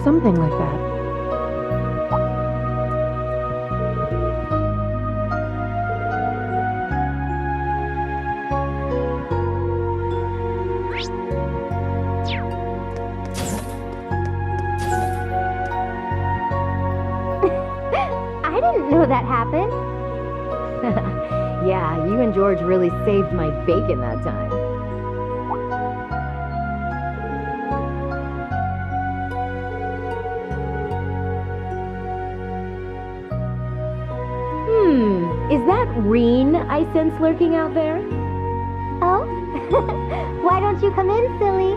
Something like that. I didn't know that happened. Yeah, you and George really saved my bacon that time. Is that Reen I sense lurking out there? Oh? Why don't you come in, silly?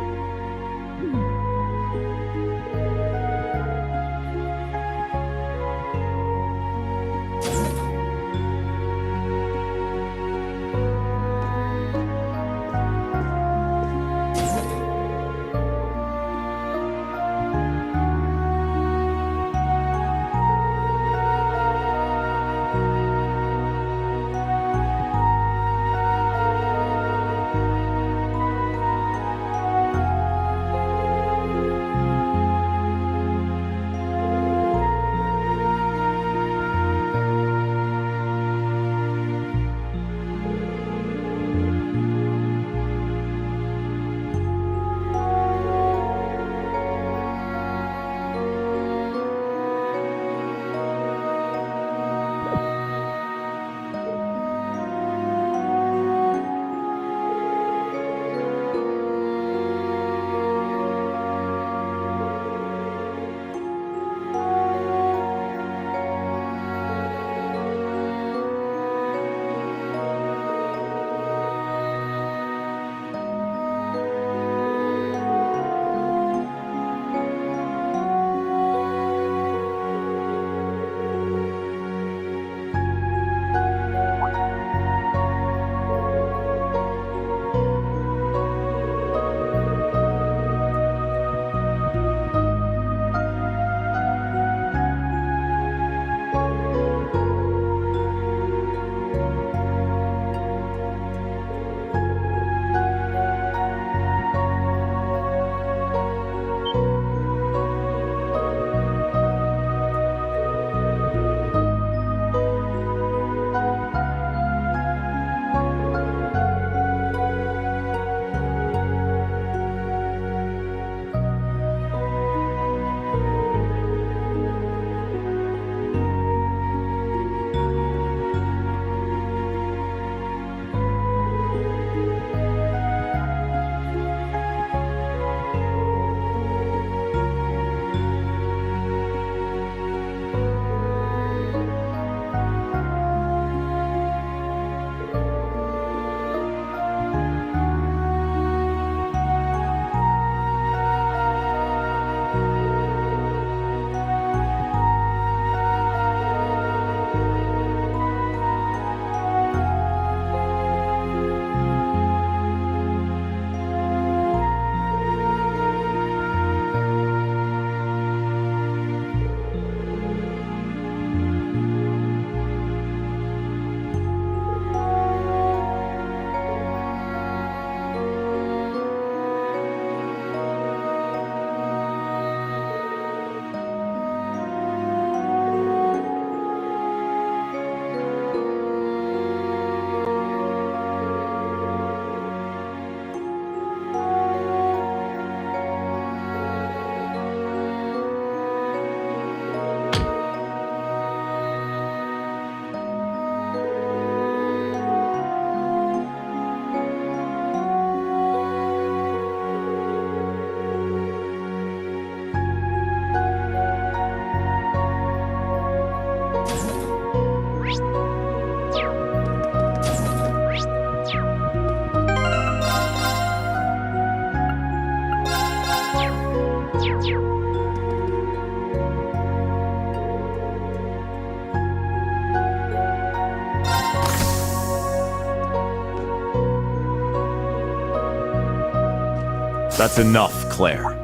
That's enough, Claire.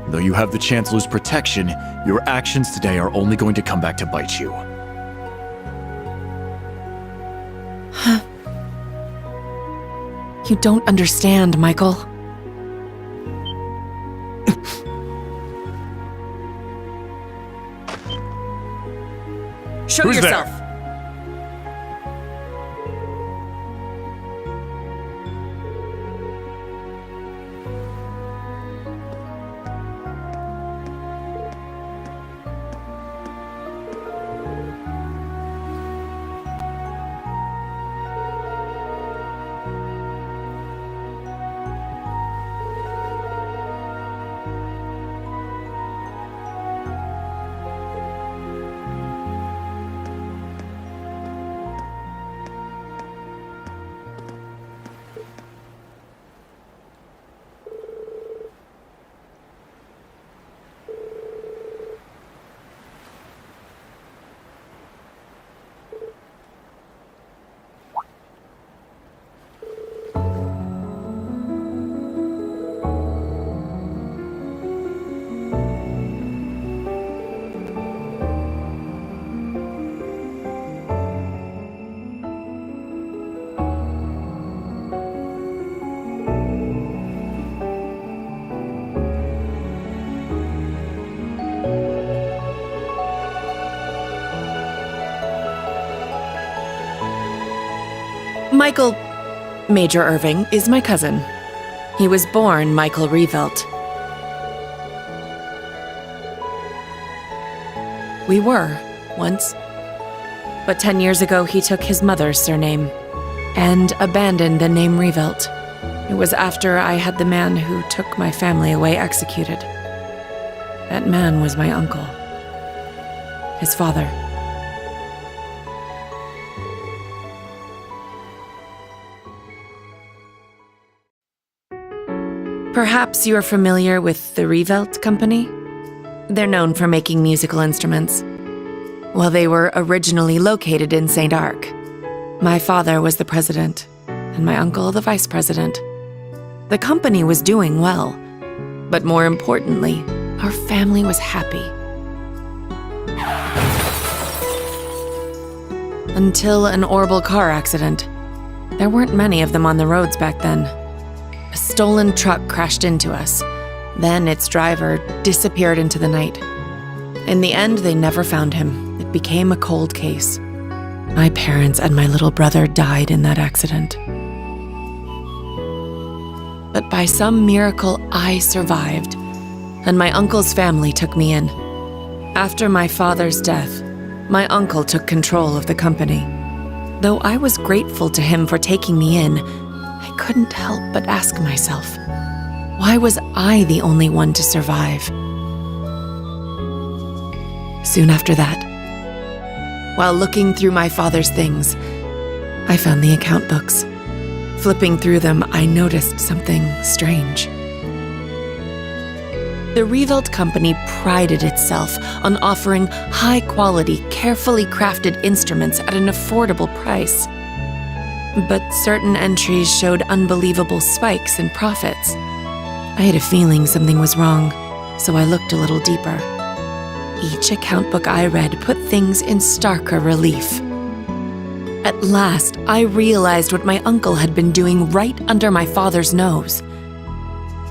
Though you have the Chancellor's protection, your actions today are only going to come back to bite you. You don't understand, Michael. Show Who's yourself. there? Michael Major Irving is my cousin. He was born Michael Revelt. We were, once. But 10 years ago, he took his mother's surname and abandoned the name Revelt. It was after I had the man who took my family away executed. That man was my uncle. His father. Perhaps you're familiar with the Revelt Company? They're known for making musical instruments. Well, they were originally located in St. Arc. My father was the president, and my uncle the vice president. The company was doing well, but more importantly, our family was happy. Until an horrible car accident. There weren't many of them on the roads back then. A stolen truck crashed into us. Then its driver disappeared into the night. In the end, they never found him. It became a cold case. My parents and my little brother died in that accident. But by some miracle, I survived, and my uncle's family took me in. After my father's death, my uncle took control of the company. Though I was grateful to him for taking me in, I couldn't help but ask myself, why was I the only one to survive? Soon after that, while looking through my father's things, I found the account books. Flipping through them, I noticed something strange. The Revelt Company prided itself on offering high-quality, carefully crafted instruments at an affordable price. But certain entries showed unbelievable spikes in profits. I had a feeling something was wrong, so I looked a little deeper. Each account book I read put things in starker relief. At last, I realized what my uncle had been doing right under my father's nose.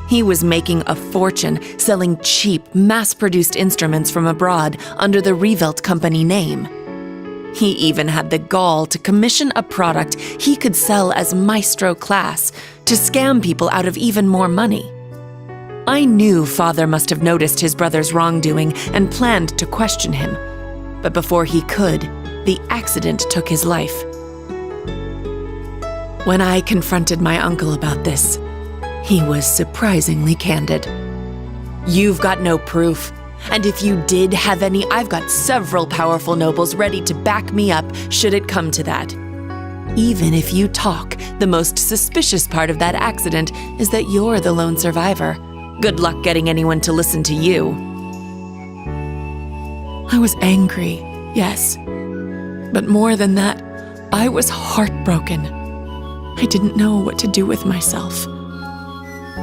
He was making a fortune selling cheap, mass-produced instruments from abroad under the Revelt Company name. He even had the gall to commission a product he could sell as maestro class to scam people out of even more money. I knew Father must have noticed his brother's wrongdoing and planned to question him. But before he could, the accident took his life. When I confronted my uncle about this, he was surprisingly candid. "You've got no proof. And if you did have any, I've got several powerful nobles ready to back me up should it come to that. Even if you talk, the most suspicious part of that accident is that you're the lone survivor. Good luck getting anyone to listen to you." I was angry, yes. But more than that, I was heartbroken. I didn't know what to do with myself.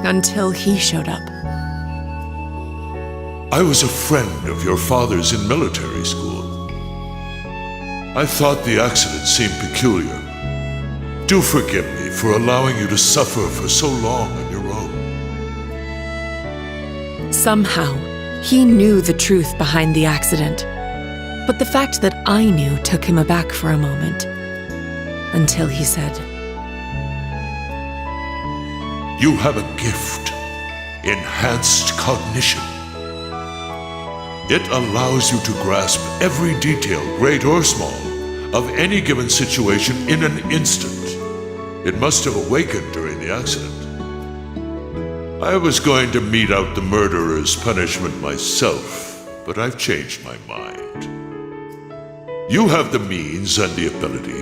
Until he showed up. I was a friend of your father's in military school. I thought the accident seemed peculiar. Do forgive me for allowing you to suffer for so long on your own. Somehow, he knew the truth behind the accident. But the fact that I knew took him aback for a moment, until he said, You have a gift, enhanced cognition. It allows you to grasp every detail, great or small, of any given situation in an instant. It must have awakened during the accident. I was going to mete out the murderer's punishment myself, but I've changed my mind. You have the means and the ability.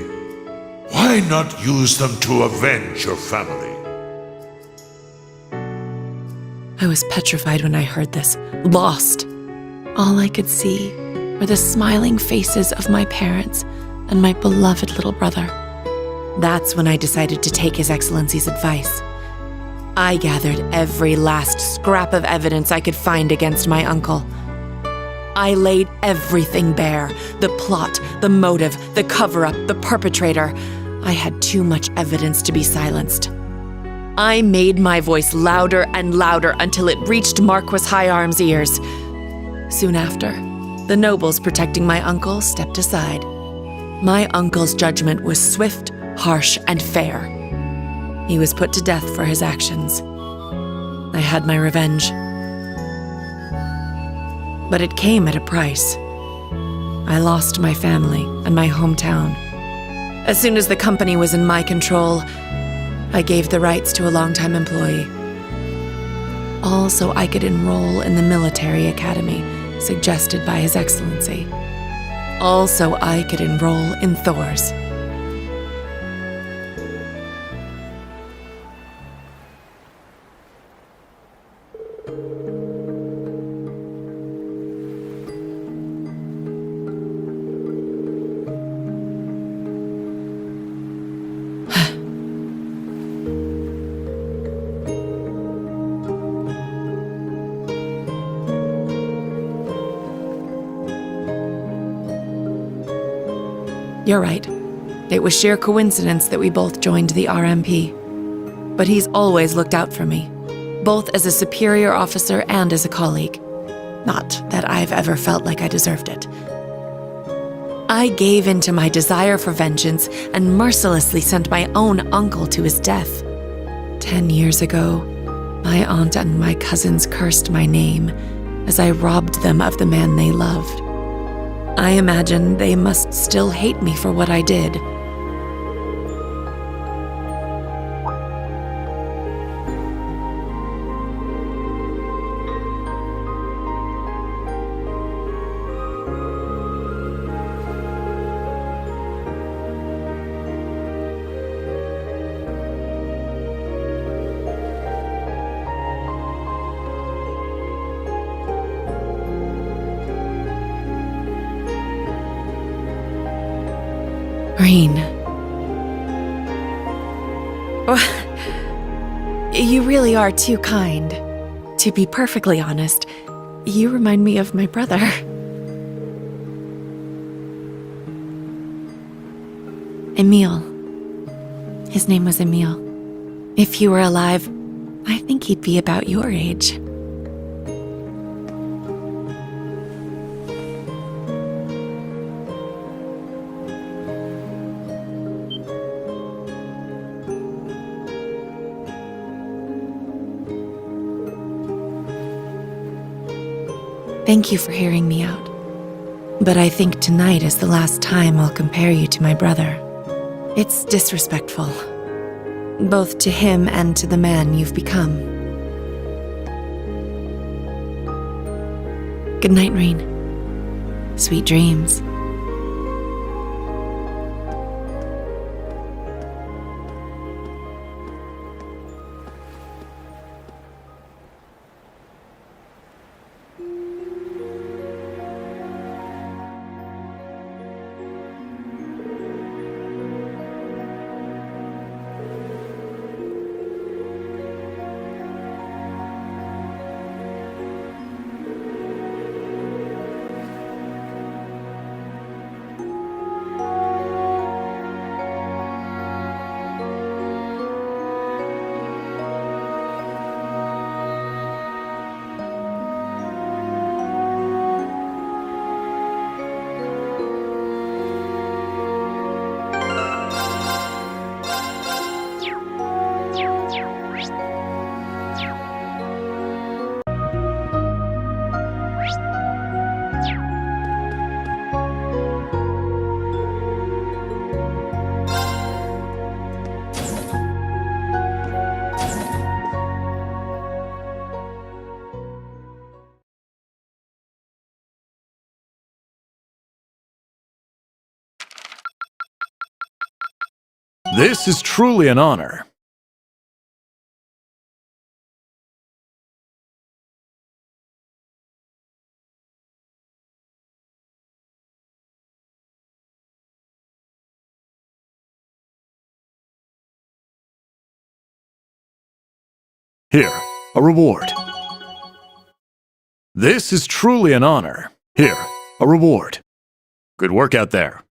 Why not use them to avenge your family? I was petrified when I heard this, lost. All I could see were the smiling faces of my parents and my beloved little brother. That's when I decided to take His Excellency's advice. I gathered every last scrap of evidence I could find against my uncle. I laid everything bare, the plot, the motive, the cover-up, the perpetrator. I had too much evidence to be silenced. I made my voice louder and louder until it reached Marquis Higharm's ears. Soon after, the nobles protecting my uncle stepped aside. My uncle's judgment was swift, harsh, and fair. He was put to death for his actions. I had my revenge. But it came at a price. I lost my family and my hometown. As soon as the company was in my control, I gave the rights to a longtime employee. All so I could enroll in the military academy suggested by His Excellency. All so I could enroll in Thor's. You're right. It was sheer coincidence that we both joined the RMP. But he's always looked out for me, both as a superior officer and as a colleague. Not that I've ever felt like I deserved it. I gave in to my desire for vengeance and mercilessly sent my own uncle to his death. 10 years ago, my aunt and my cousins cursed my name as I robbed them of the man they loved. I imagine they must still hate me for what I did. Green. You really are too kind. To be perfectly honest, you remind me of my brother. Emile. His name was Emile. If he were alive, I think he'd be about your age. Thank you for hearing me out. But I think tonight is the last time I'll compare you to my brother. It's disrespectful, both to him and to the man you've become. Good night, Rain. Sweet dreams. This is truly an honor. Here, a reward. This is truly an honor. Here, a reward. Good work out there.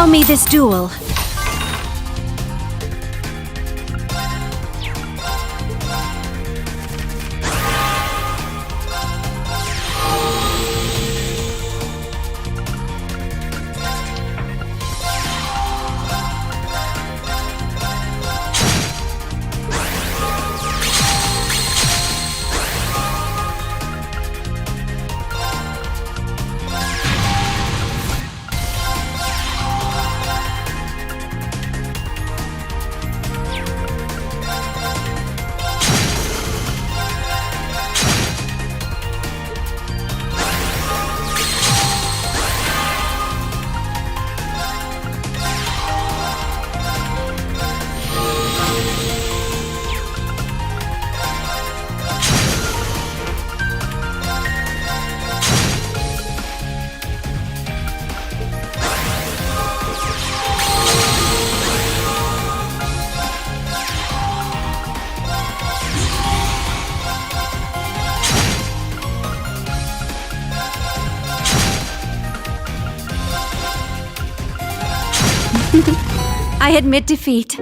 Allow me this duel. I admit defeat.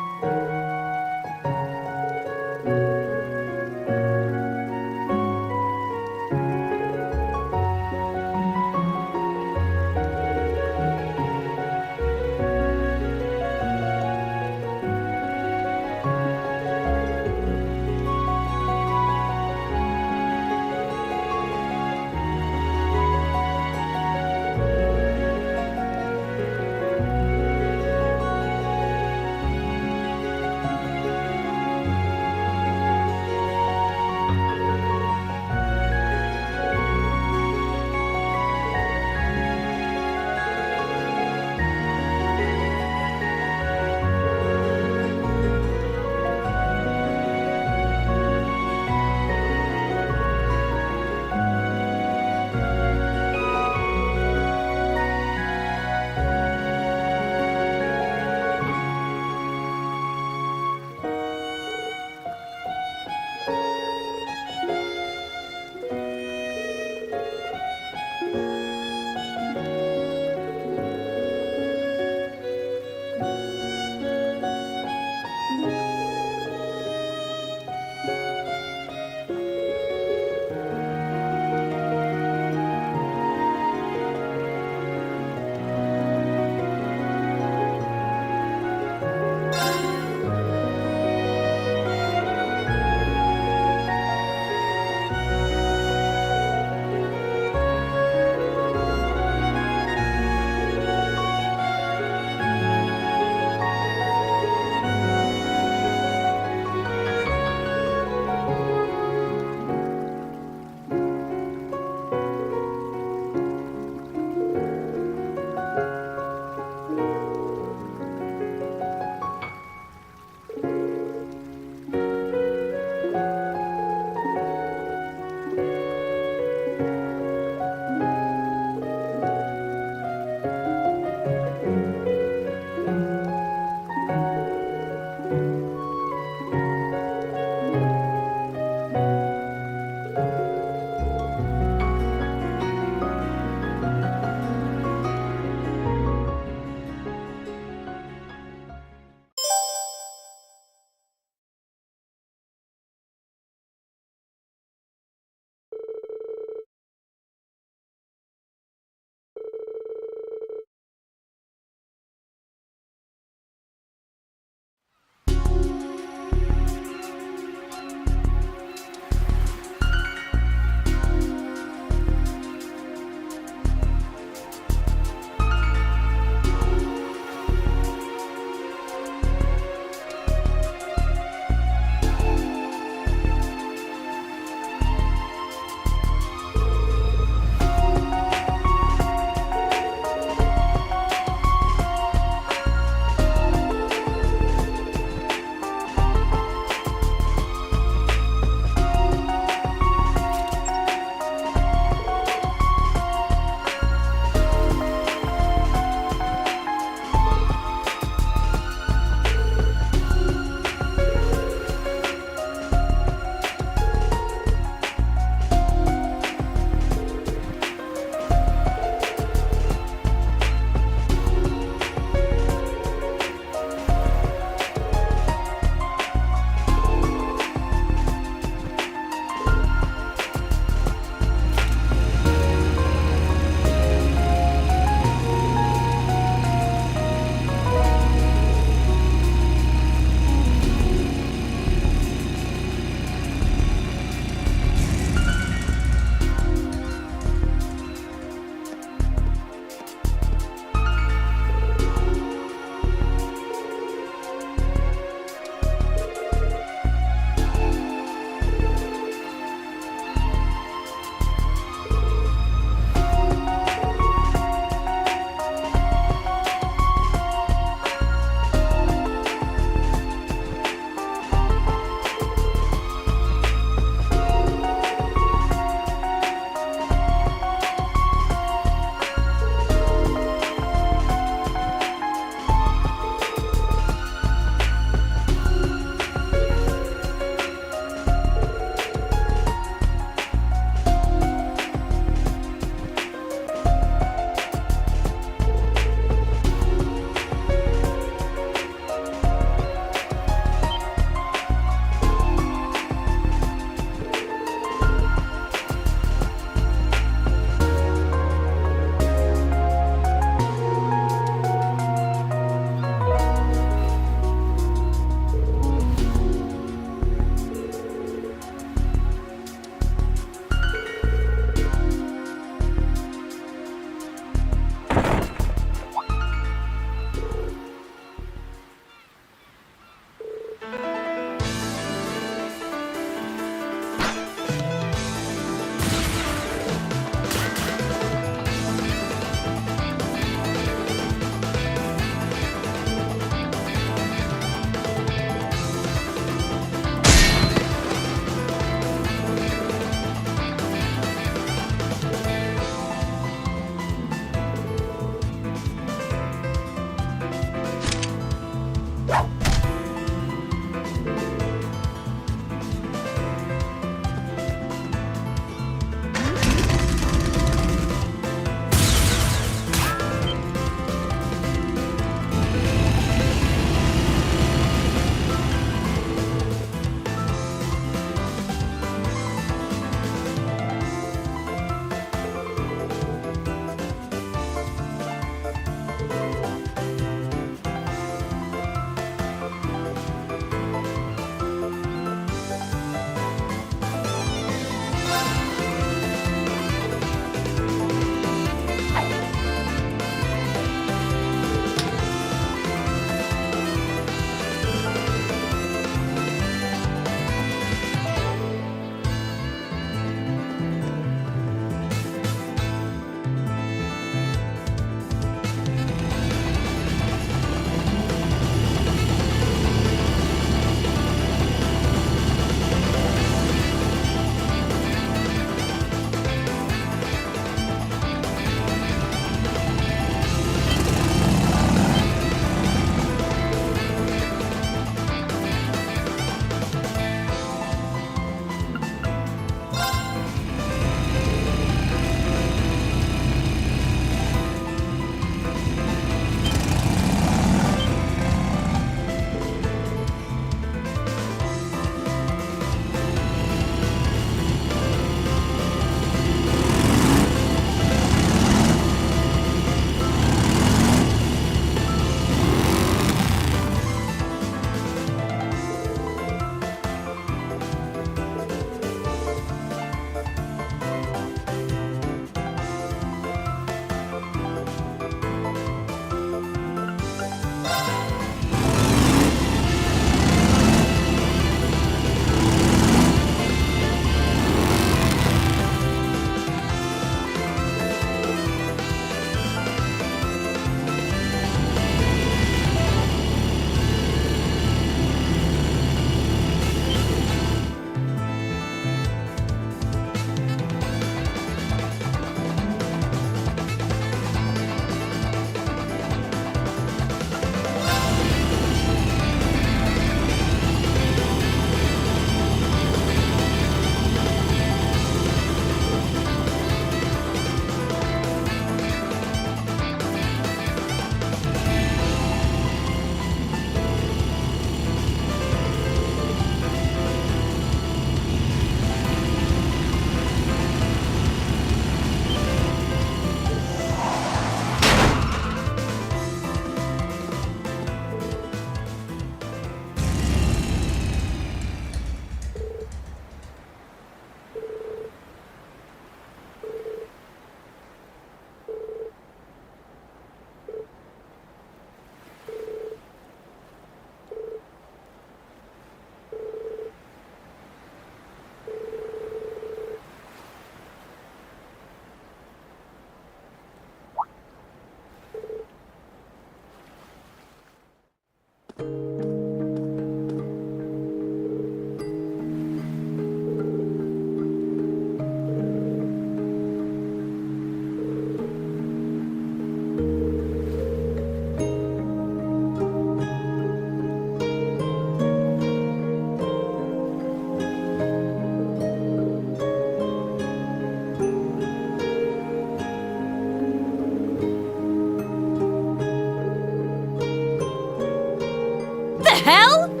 hell?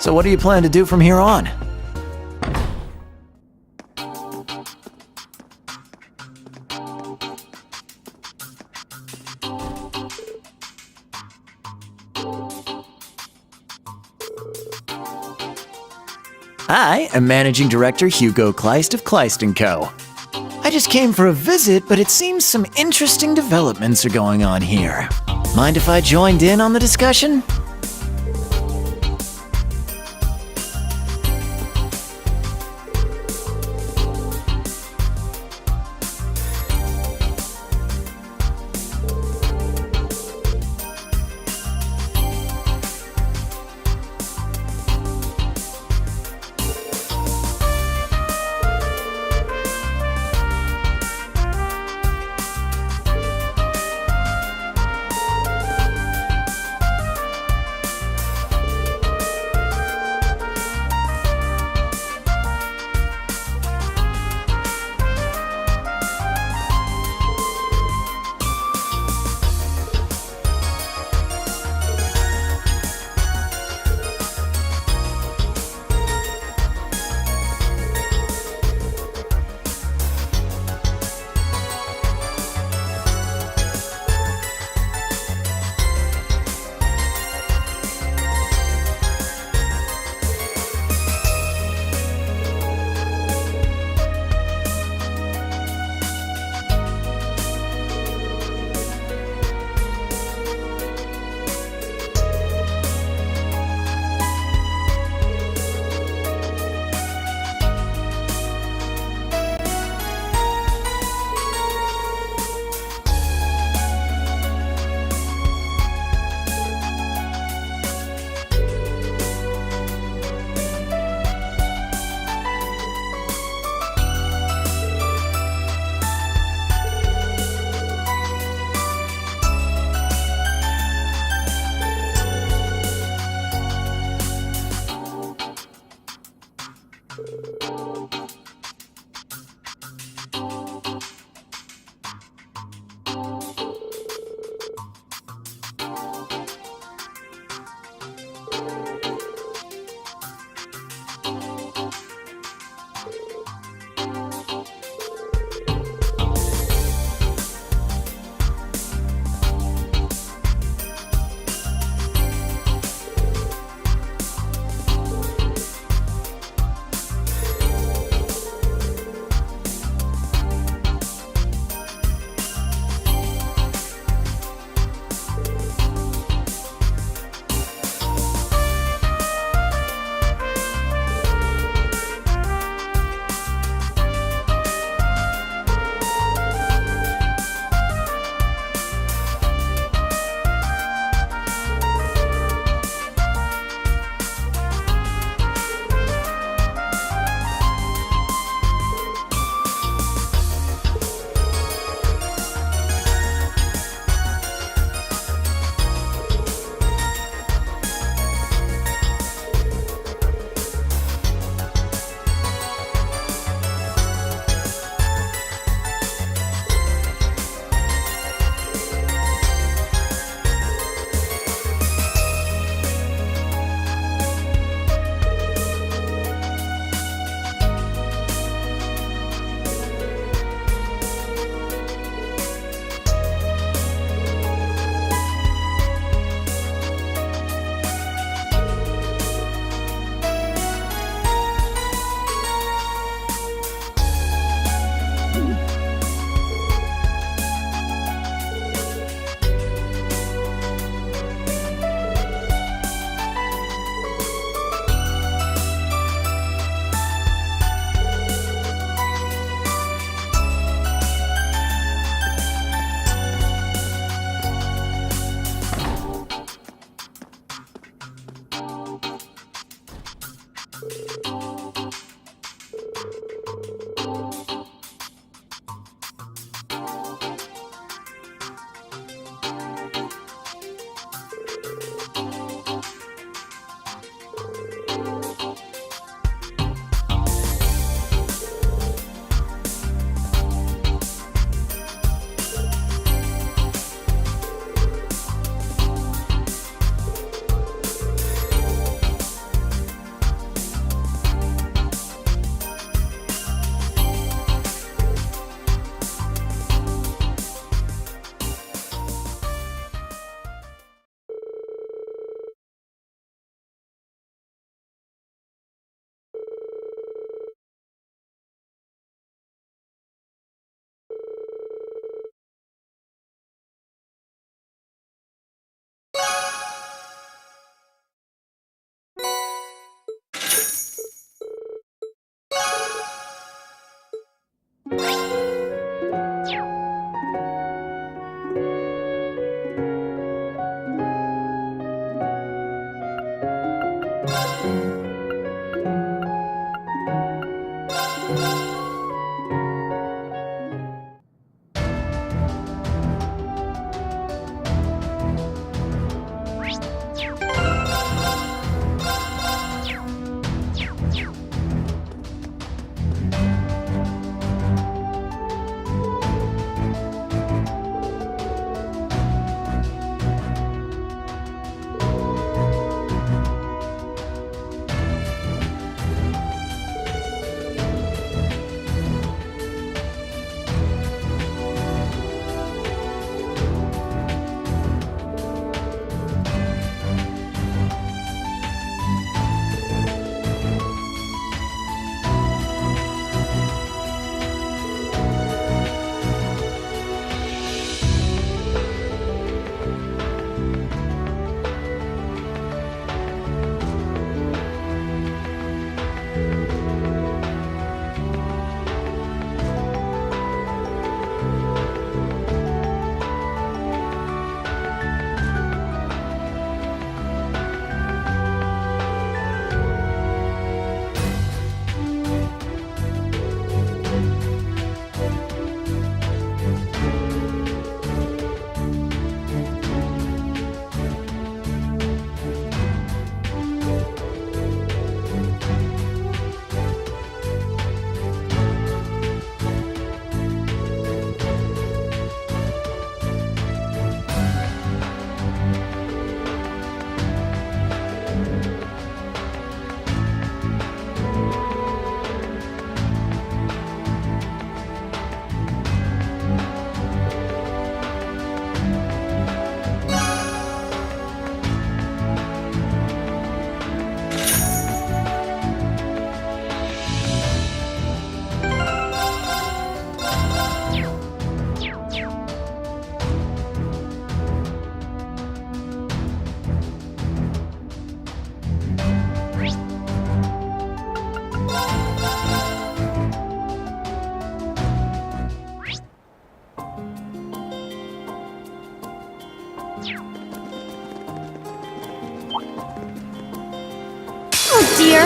So what do you plan to do from here on? I am Managing Director Hugo Kleist of Kleist & Co. I just came for a visit, but it seems some interesting developments are going on here. Mind if I joined in on the discussion?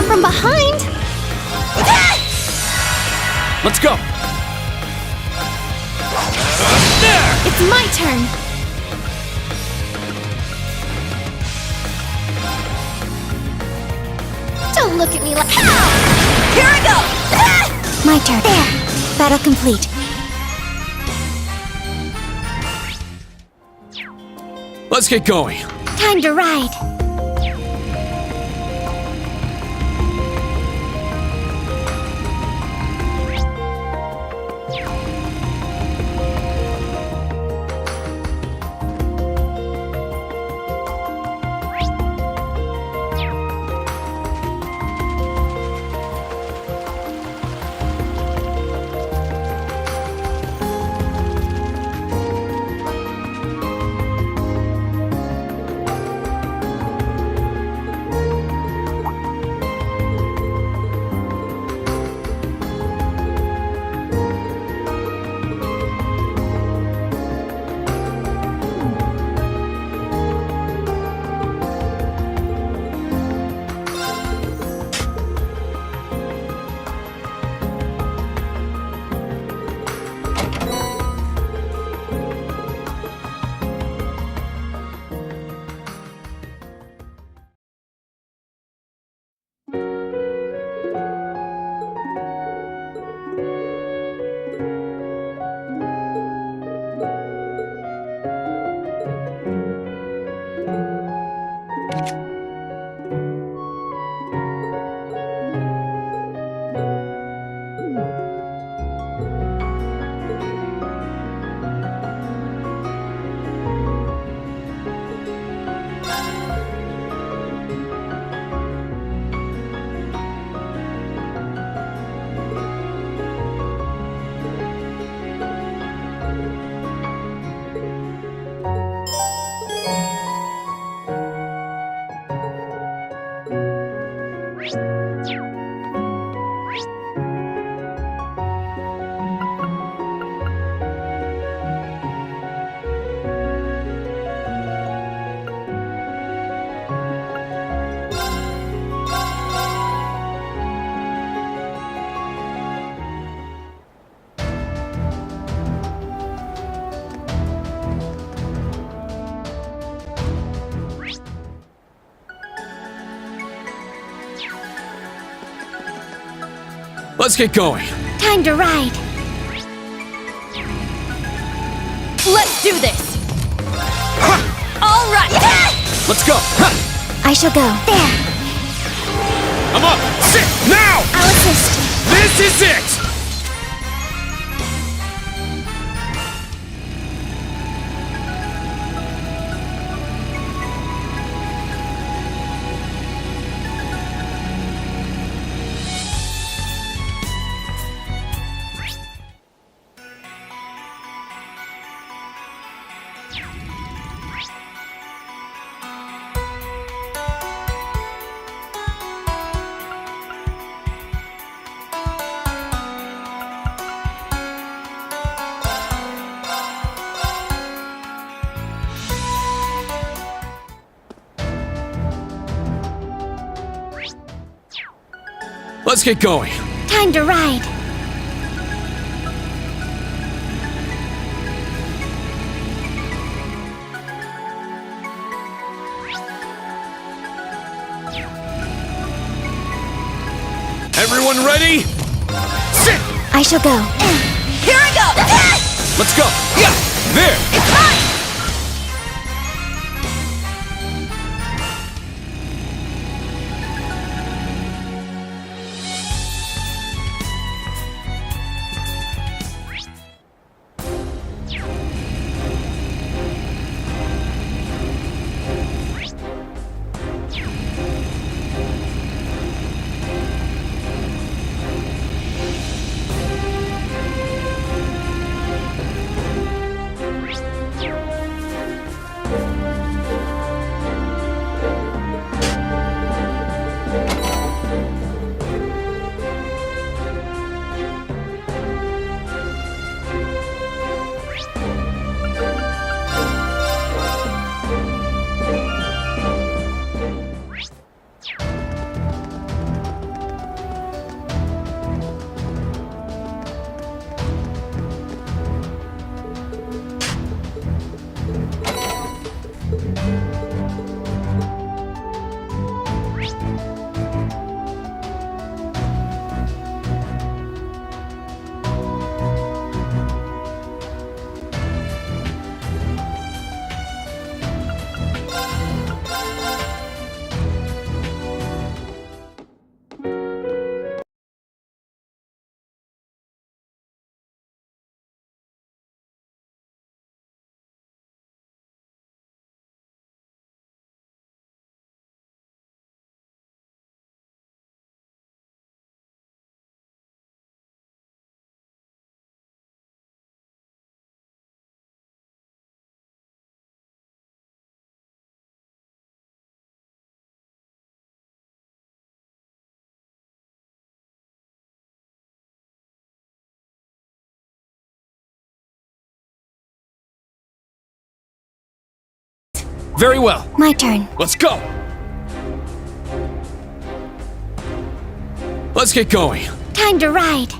from behind! Let's go! It's my turn! Don't look at me like— Ow! Here I go! My turn. There! Battle complete. Let's get going. Time to ride! Let's get going. Time to ride! Let's do this! All right! Let's go. Ha! I shall go. There! I'm up. Sit now. I'll assist. This is it. Let's get going. Time to ride! Everyone ready? Sit. I shall go. Here I go! Let's go. Yeah. There. It's mine! Very well. My turn. Let's go! Let's get going. Time to ride.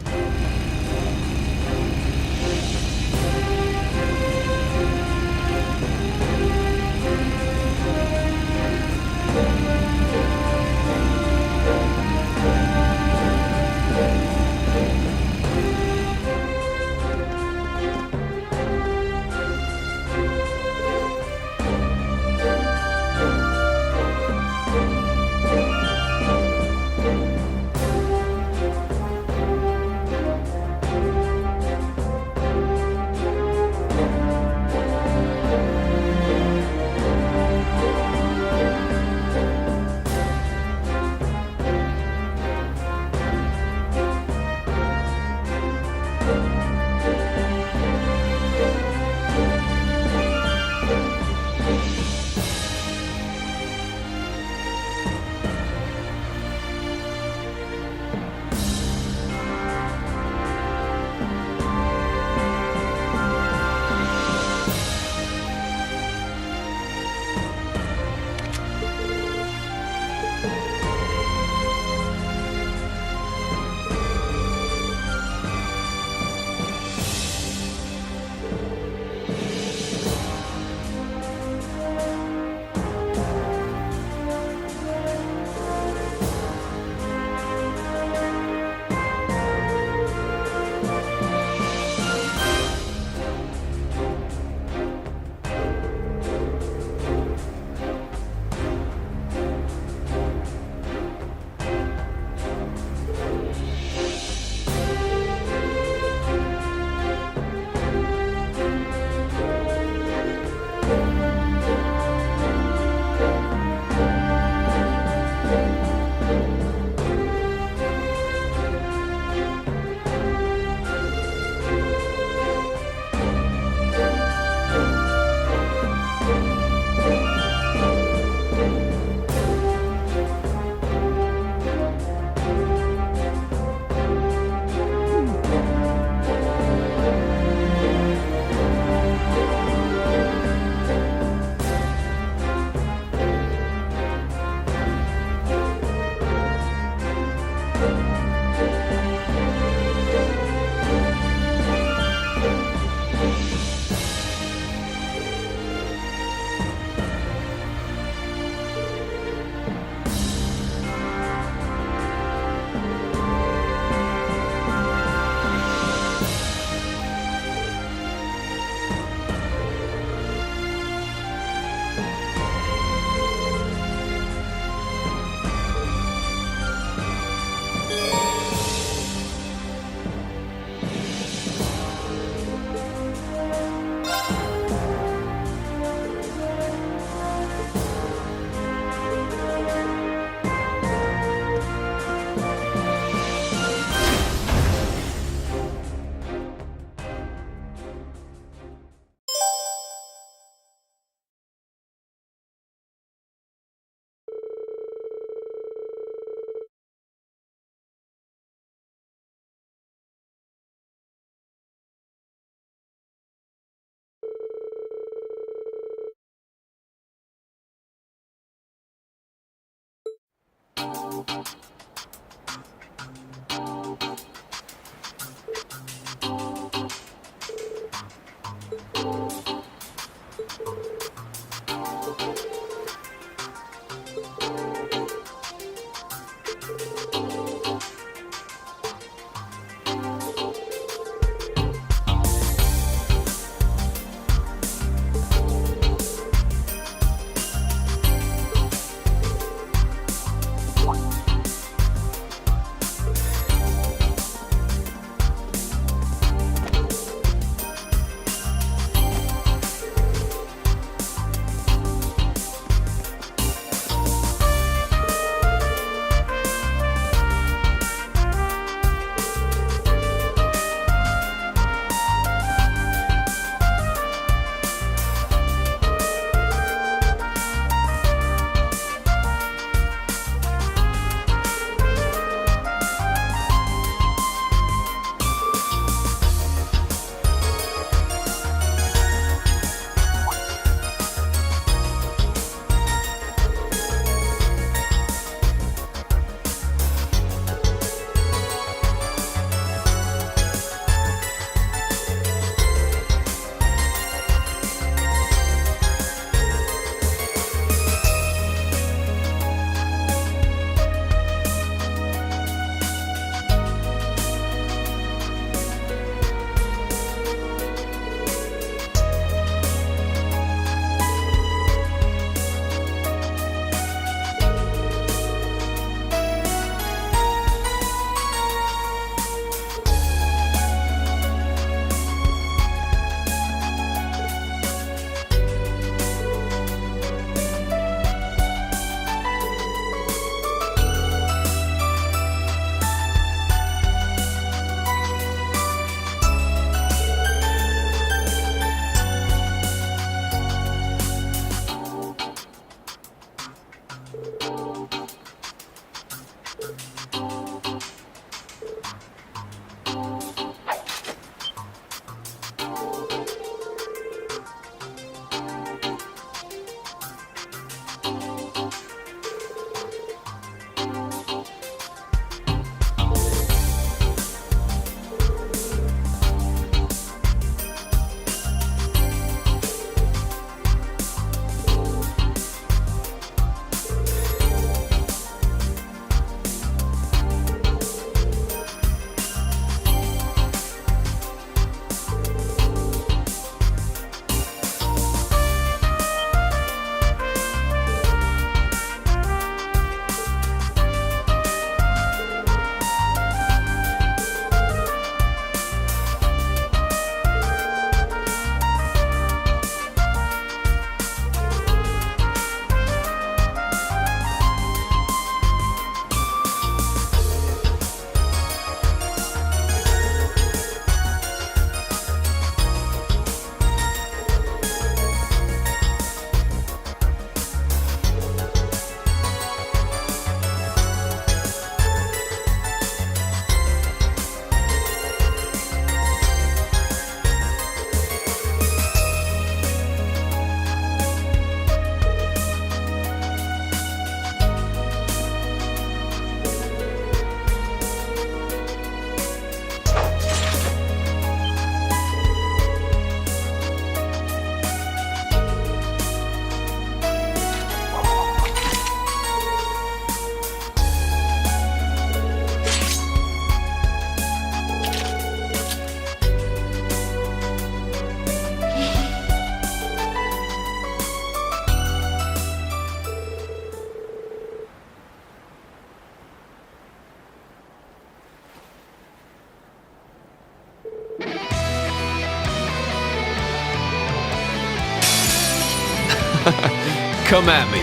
Come at me.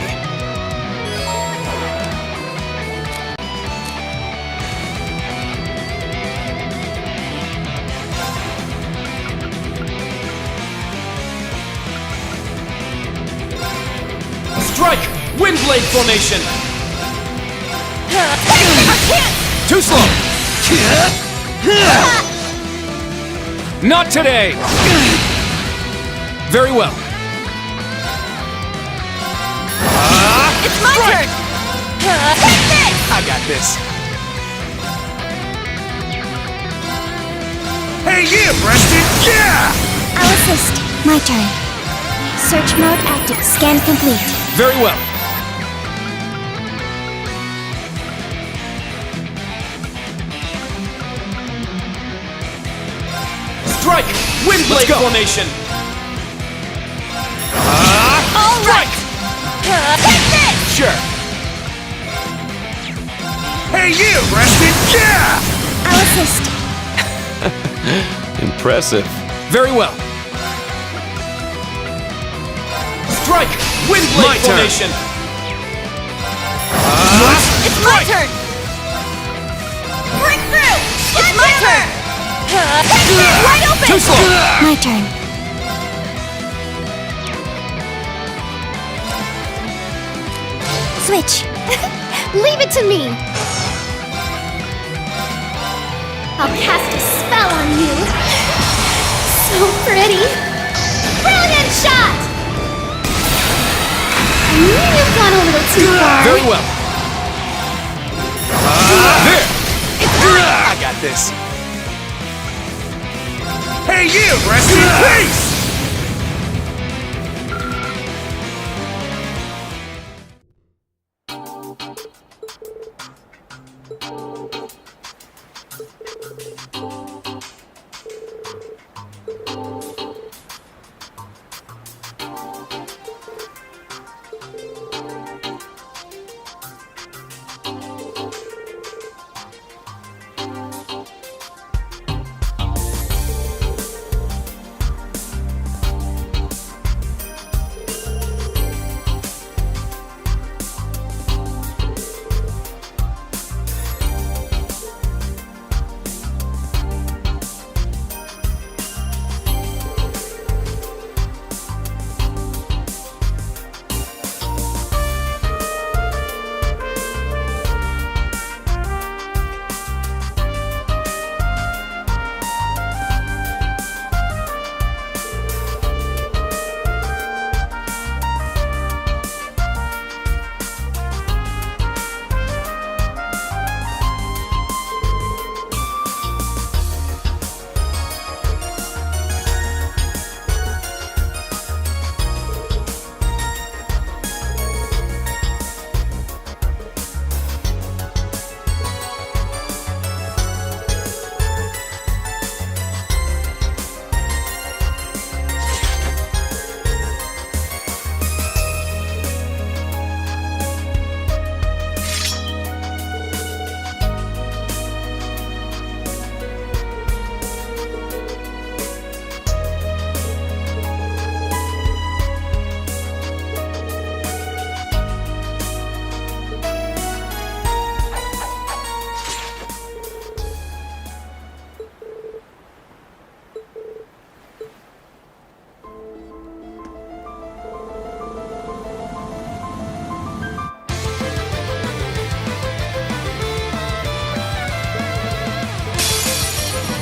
Strike! Wind blade formation! Too slow! Not today! Very well. It's my turn! Take this! I got this. Hey, yeah, Preston! Yeah! I'll assist. My turn. Search mode active. Scan complete. Very well. Strike! Wind blade formation! All right! Take this! Sure. Hey, yeah, Preston! Yeah! I'll assist. Impressive. Very well. Strike! Wind blade formation! It's my turn! Break through! It's my turn! Take this! Wide open! Too slow! My turn. Switch. Leave it to me. I'll cast a spell on you. So pretty. Brilliant shot! You've gone a little too far. Very well. There! I got this. Hey, yeah, Preston! Peace!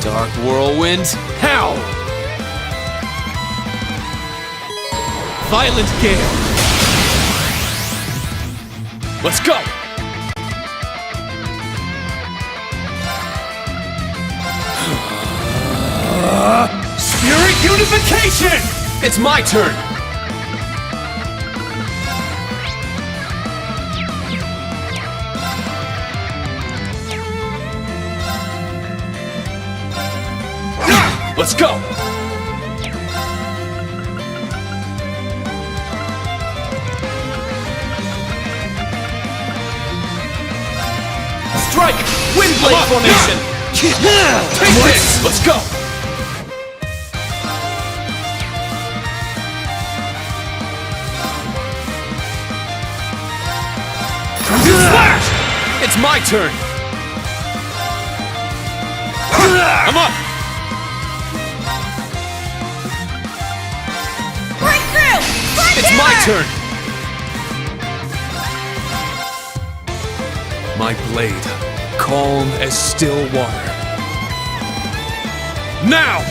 Dark whirlwind, howl! Violent gale! Let's go! Spirit unification! It's my turn! Let's go! Strike! Wind blade formation! Take this! Let's go! It's my turn! I'm up! Breakthrough! It's my turn! My blade, calm as still water. Now!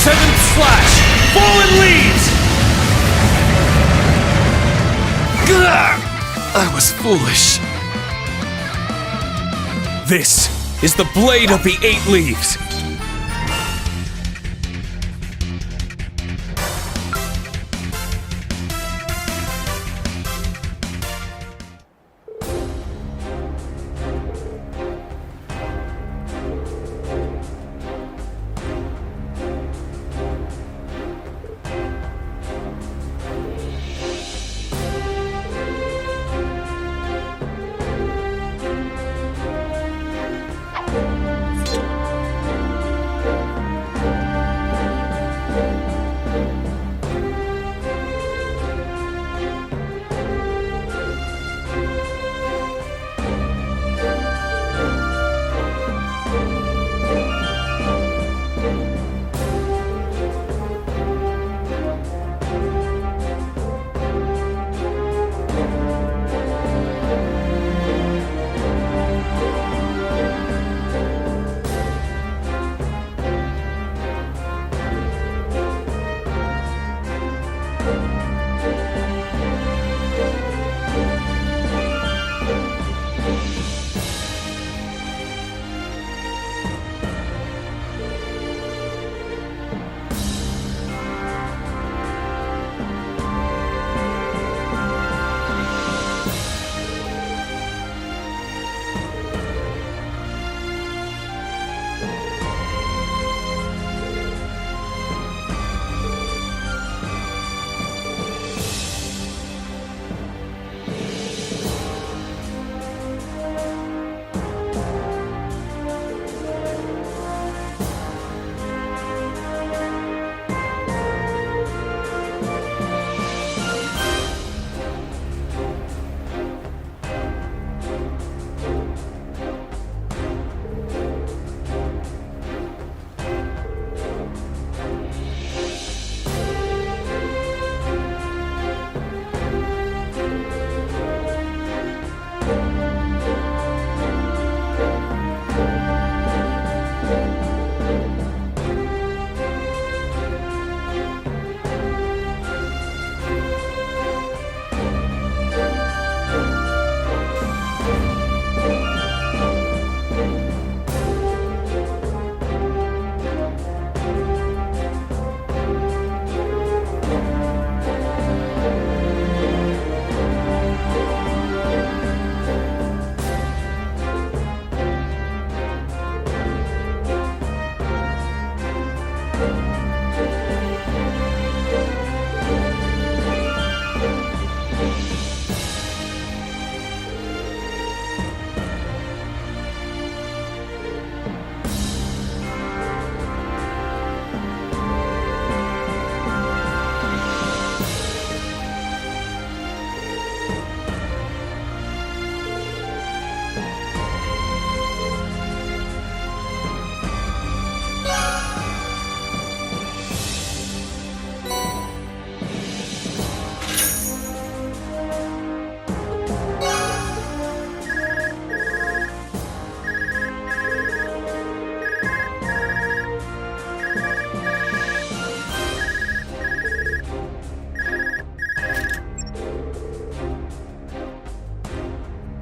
7th slash! Fallen leaves! I was foolish. This is the blade of the 8 leaves.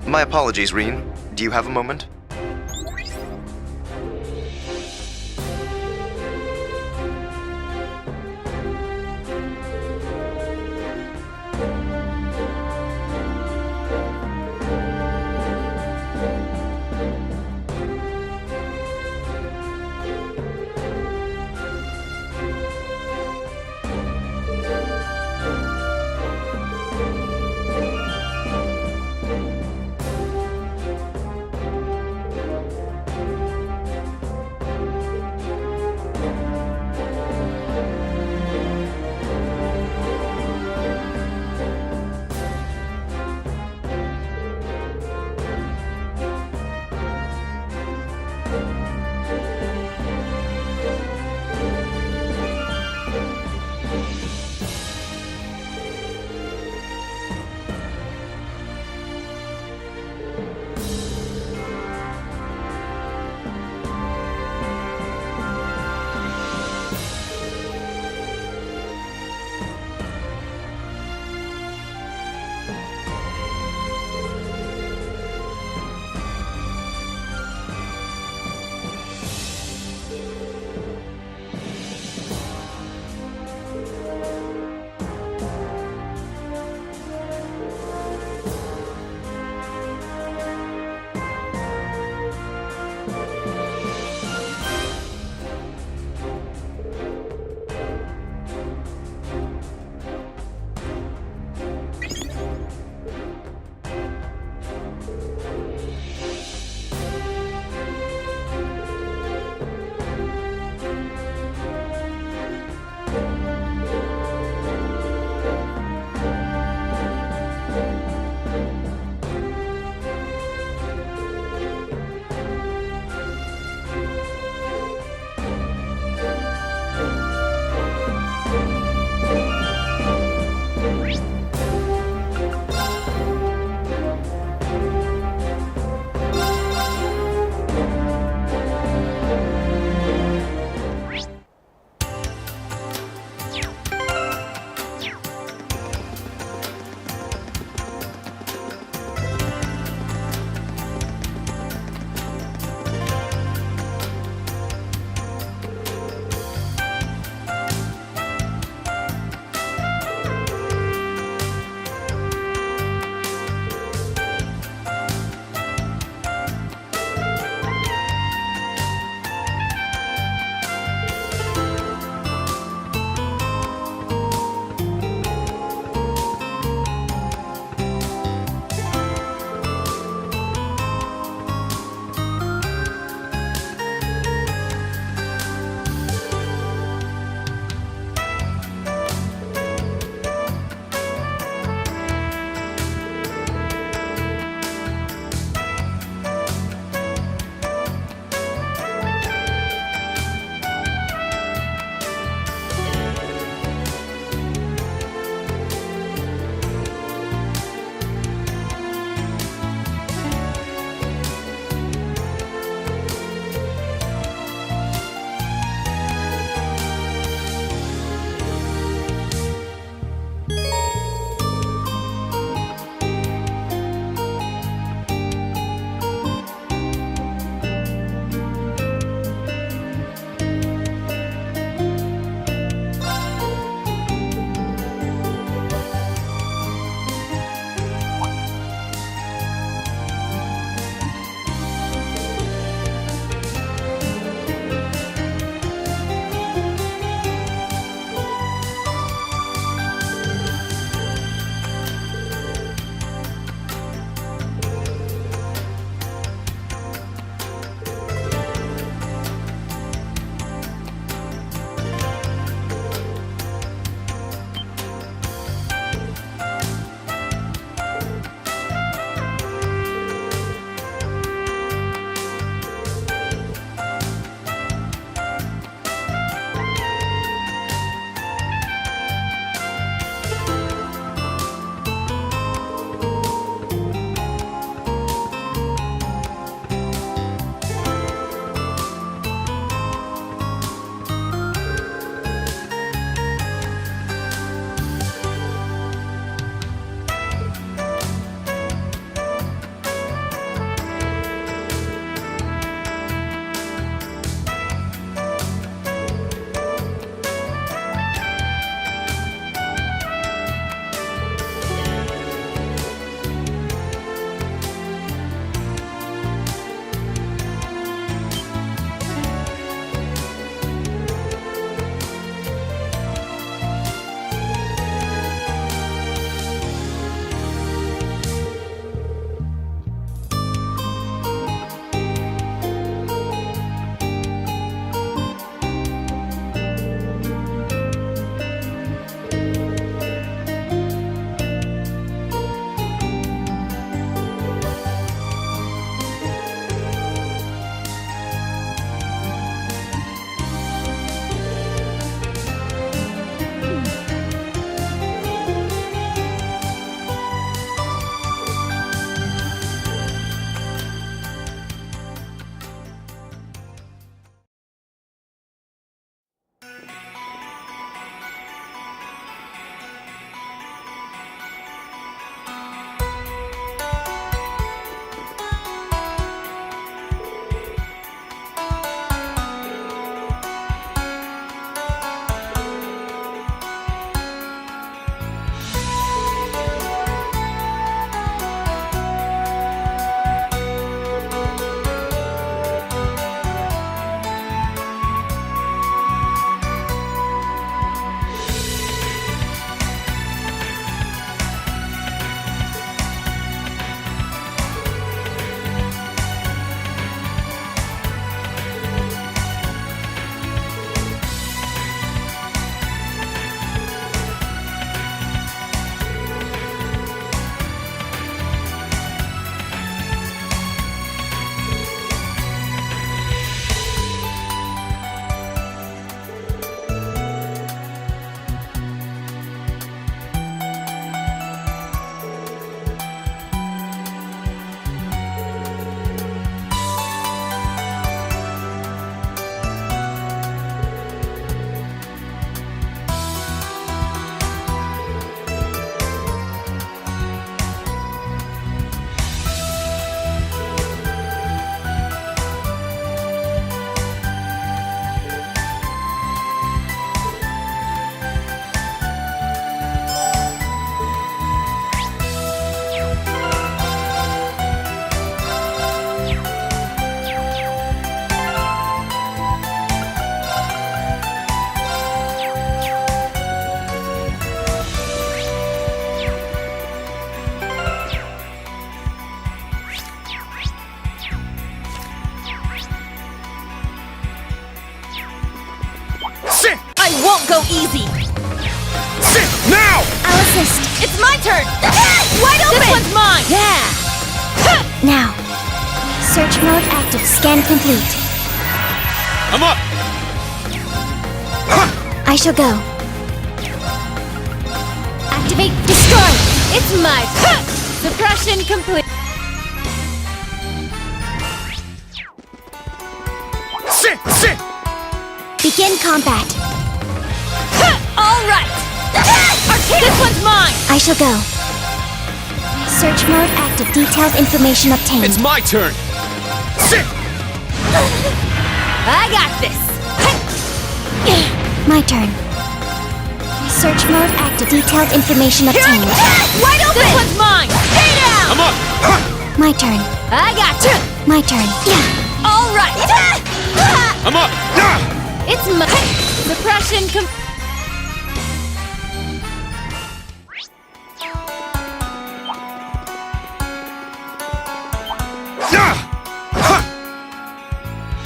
My apologies, Reen. Do you have a moment? It's my turn! Wide open! This one's mine! Yeah! Now, search mode active. Scan complete. I'm up! I shall go. Activate, destroy! It's my turn! Suppression complete. Sit! Sit! Begin combat. All right! This one's mine! I shall go. Search mode active. Detailed information obtained. It's my turn! Sit! I got this! My turn. Search mode active. Detailed information obtained. Wide open! This one's mine! Stay down! I'm up! My turn. I got you! My turn. All right! I'm up! It's my suppression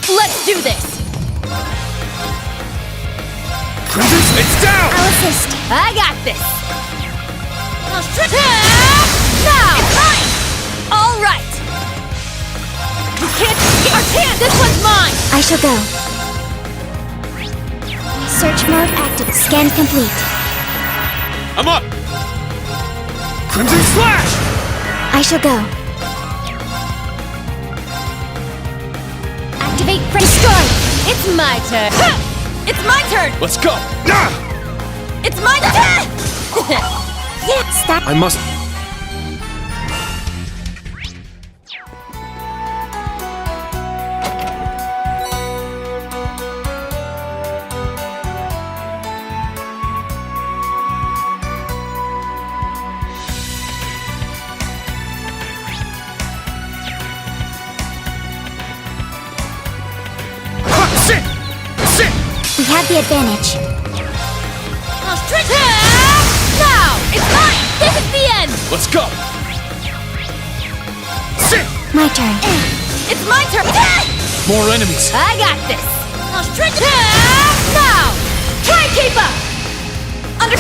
Let's do this! It's down! I'll assist. I got this. Now! It's mine! All right! You can't escape our chance! This one's mine! I shall go. Search mode active. Scan complete. I'm up! Crimson Slash! I shall go. Activate for destroy! It's my turn! It's my turn! Let's go! It's my turn! Yeah, stop. I must... Sit! Sit! We have the advantage. Now! It's mine! This is the end! Let's go! Sit! My turn. It's my turn! More enemies! I got this! Now! Try and keep up! Under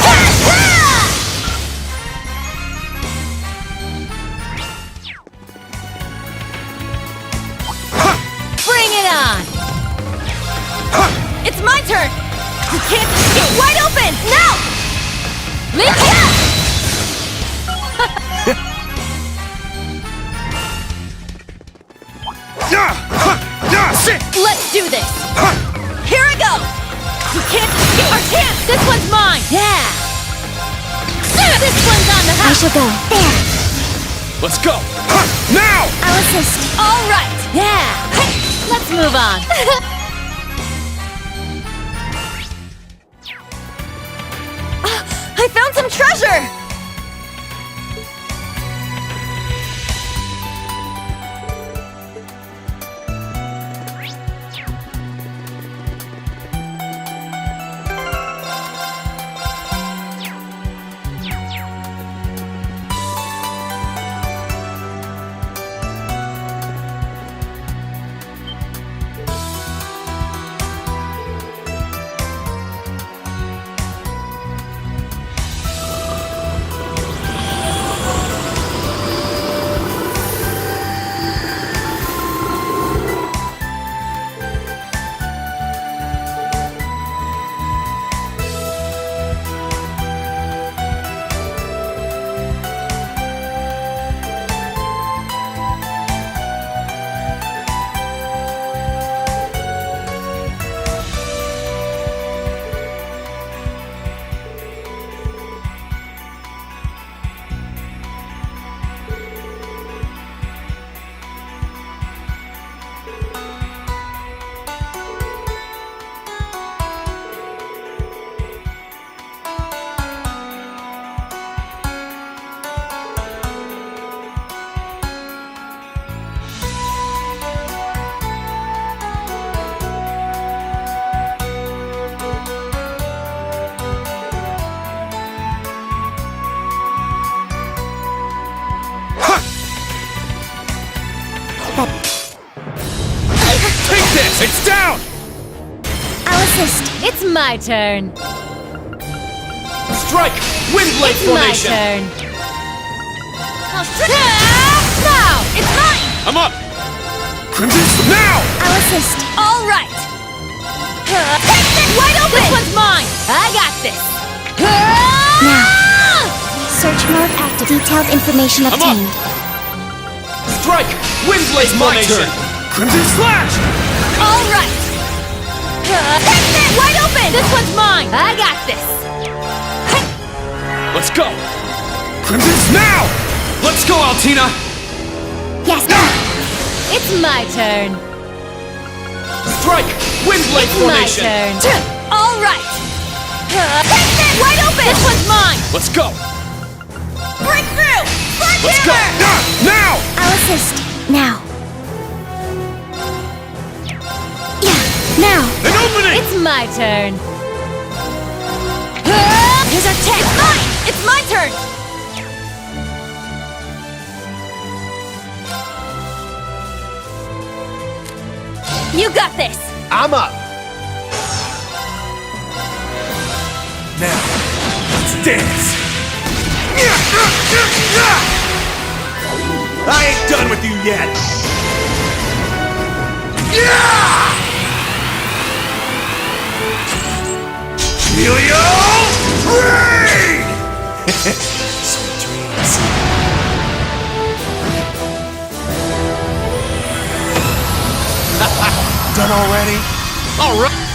Bring it on! It's my turn! You can't escape! Wide open! Now! Leap Sit! Let's do this! Here I go! You can't escape our chance! This one's mine! Yeah! This one's on the house! I shall go. There! Let's go! Now! I'll assist. All right! Yeah! Let's move on. I found some treasure! Take this! It's down! I'll assist. It's my turn. Strike! Wind blade formation. Now! It's mine! I'm up! Crimson now! I'll assist. All right. Take this! Wide open! This one's mine! I got this! Now. Search mode active. Detailed information I'm up. obtained. Strike! Wind blade My formation. turn! Crimson slash! All right. Take this! Wide open! This one's mine! I got this! Let's go! Crimson now! Let's go, Altina! Yes, it's my turn. Strike! Wind blade It's my formation. turn. All right. Take this! Wide open! This one's mine! Let's go! Break through! Let's go! Now! I'll assist. Now. Yeah, now. An opening! It's my turn. Here's our 10. It's mine! It's my turn! You got this! I'm up. Now, let's dance. I ain't done with you yet. Helio Rain! Sweet dreams. Done already? All right!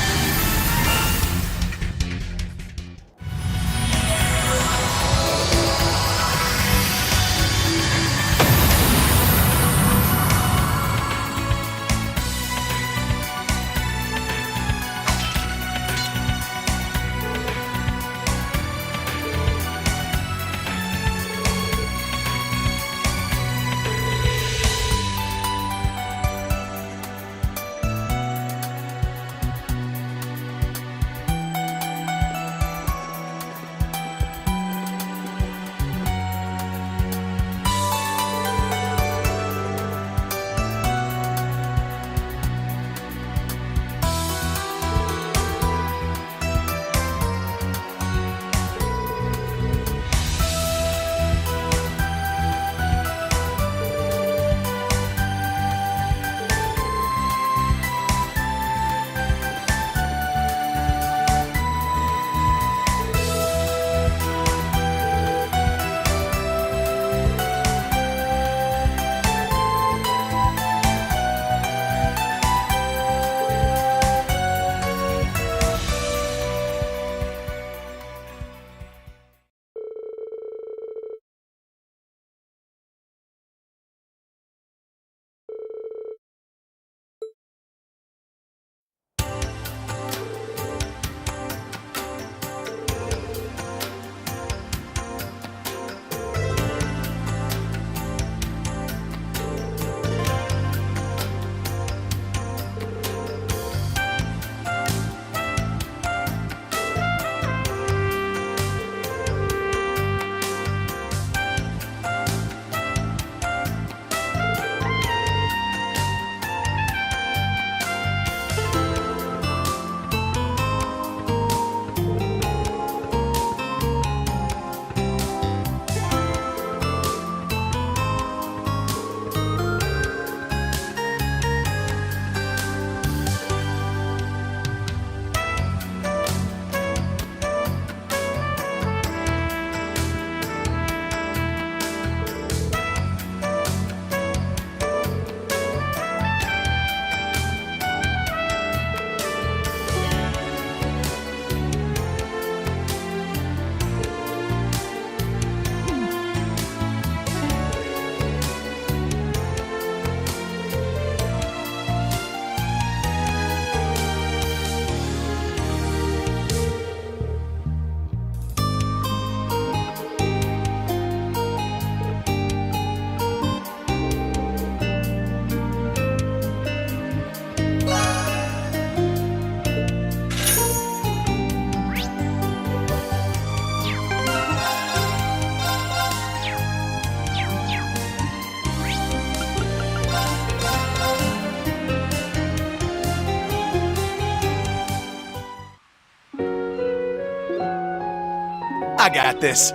I got this.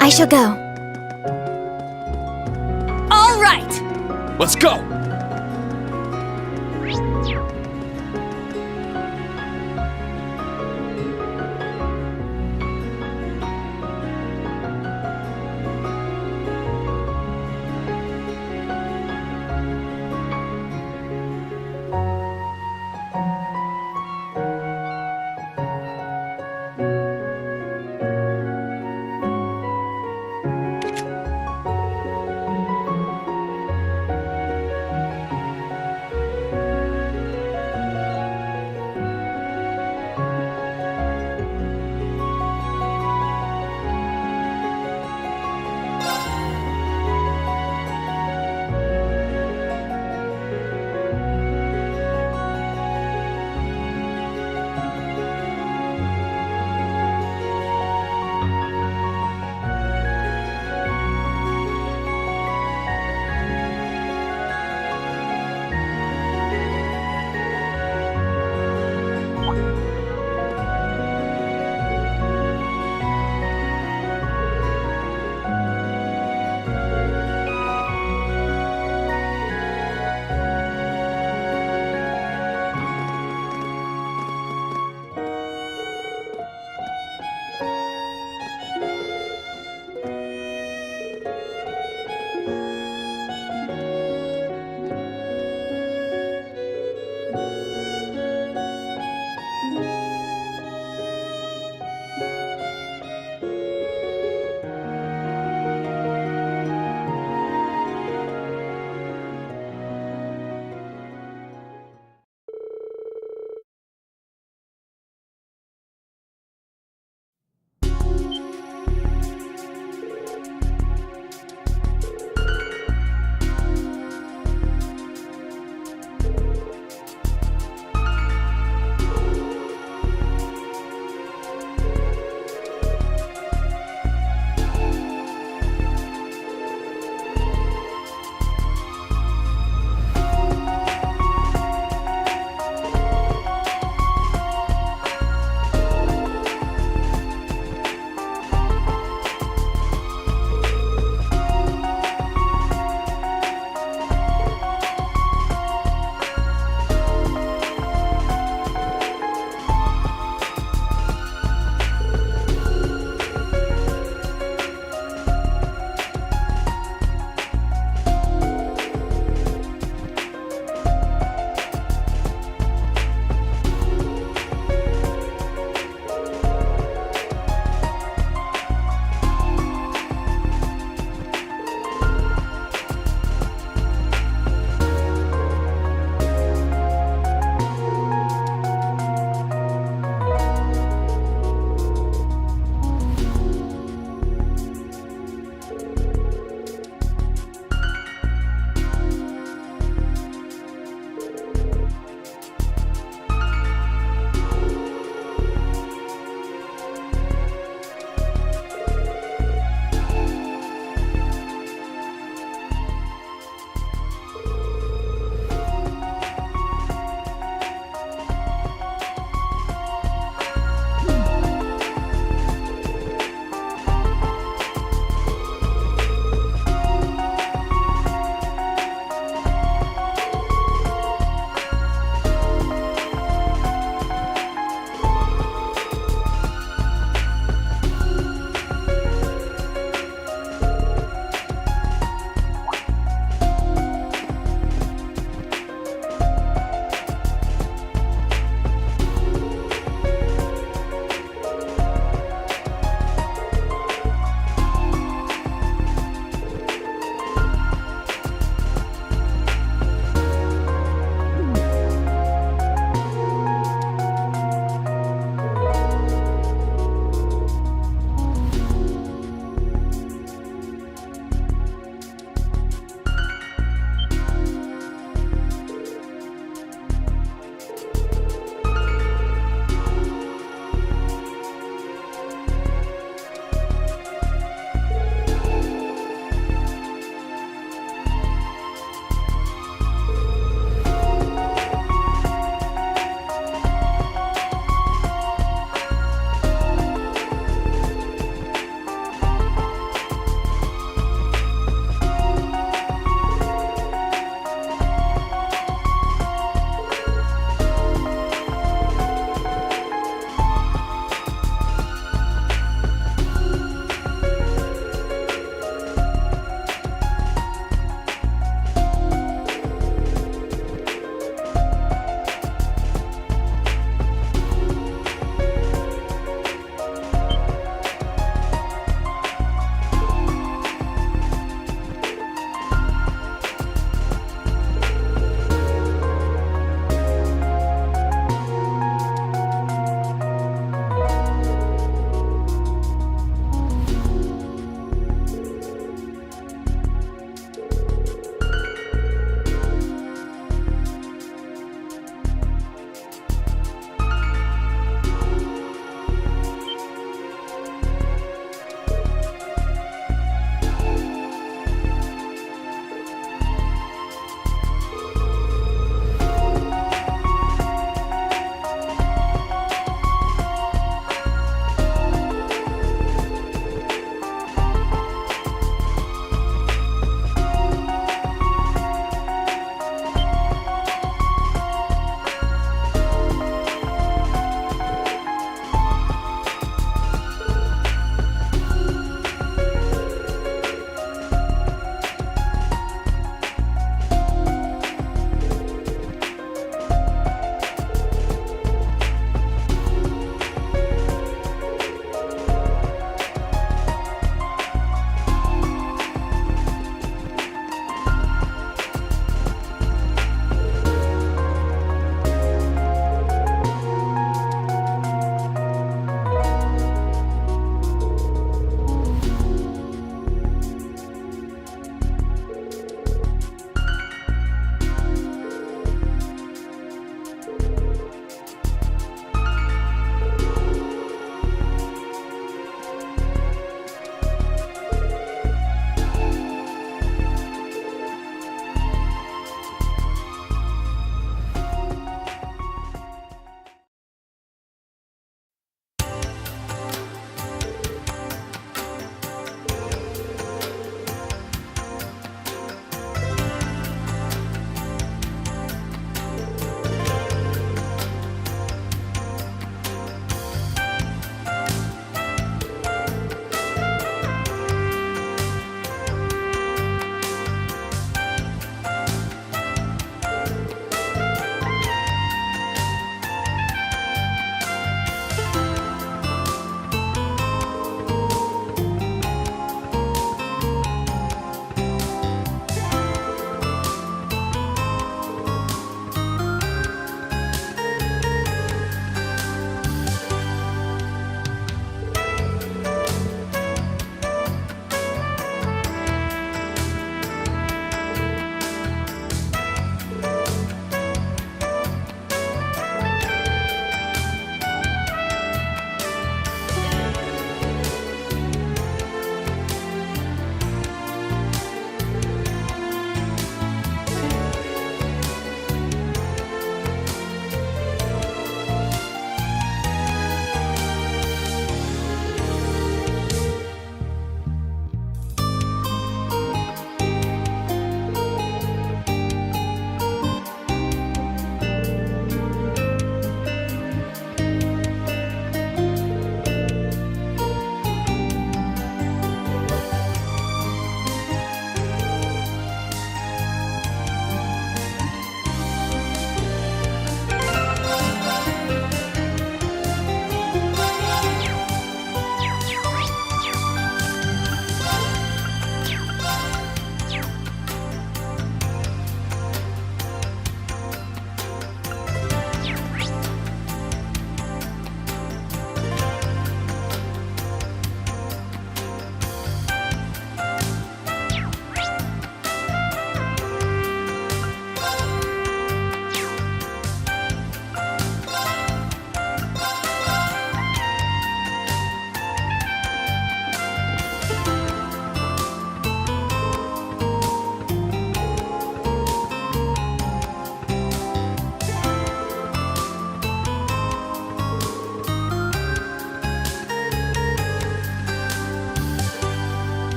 I shall go. All right! Let's go!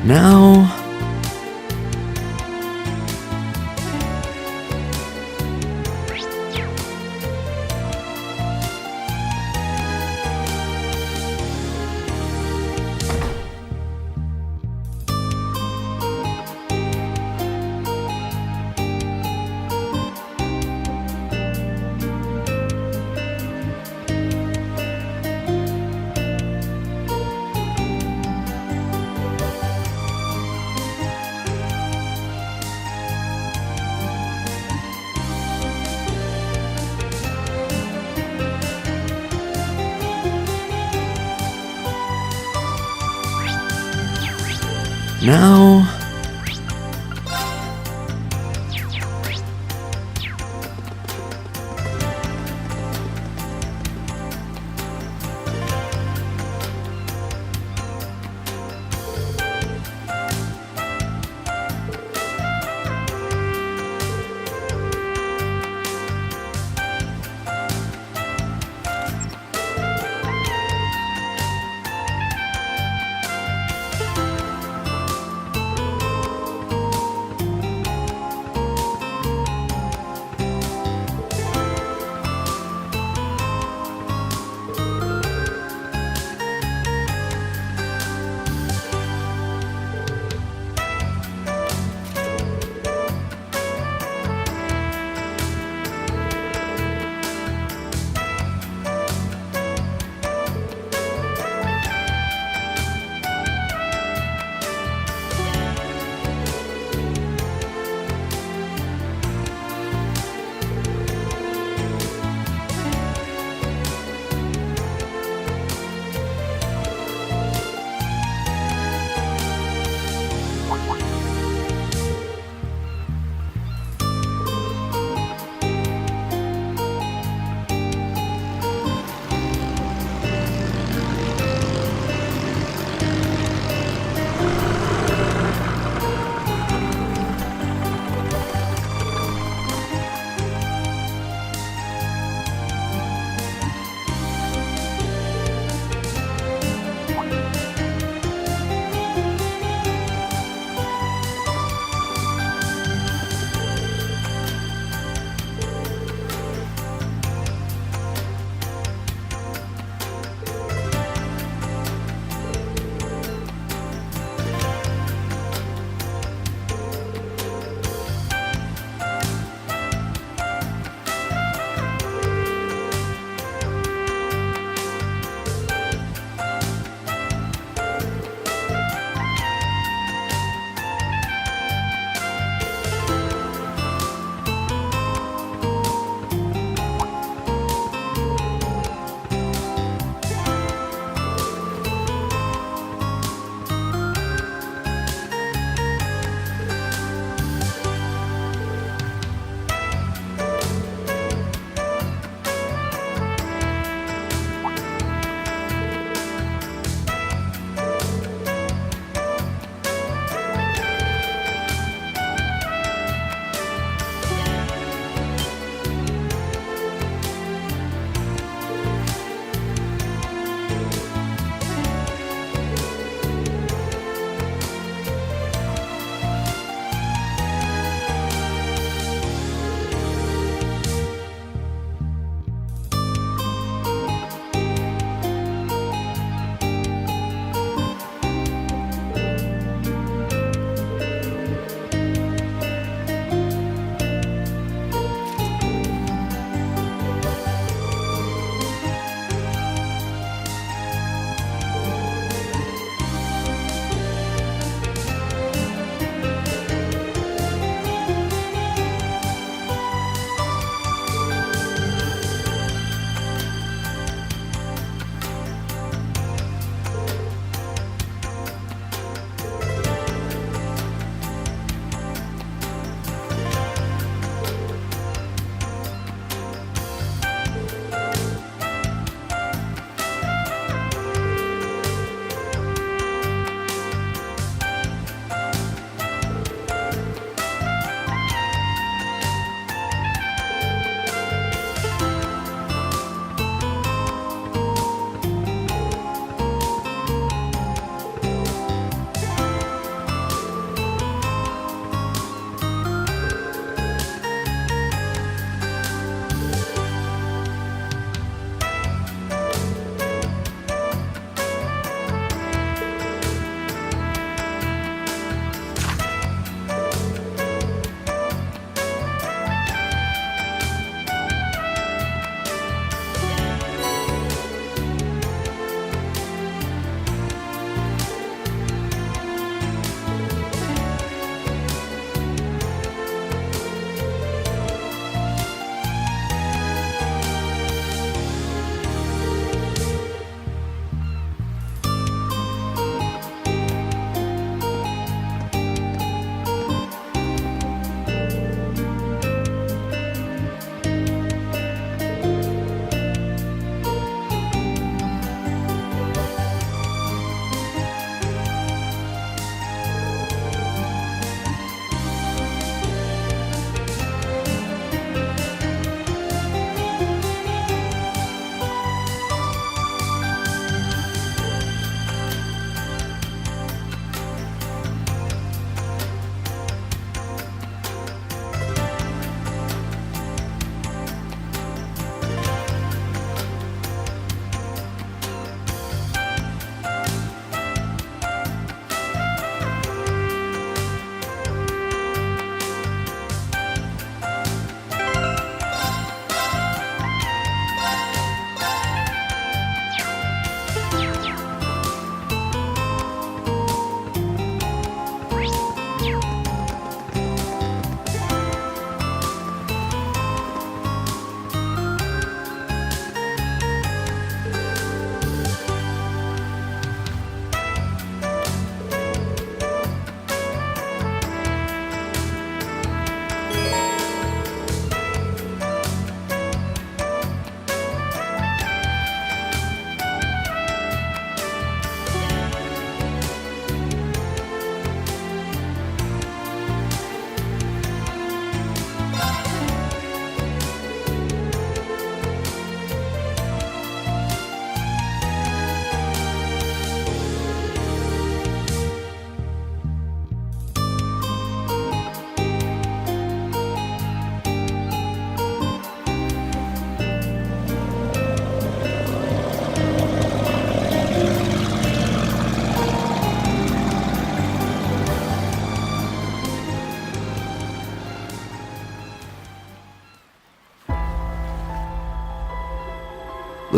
Now... Now...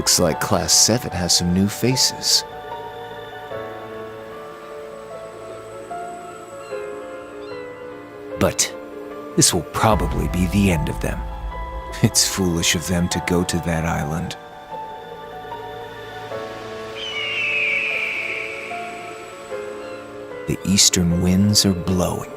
Looks like Class 7 has some new faces. But this will probably be the end of them. It's foolish of them to go to that island. The eastern winds are blowing.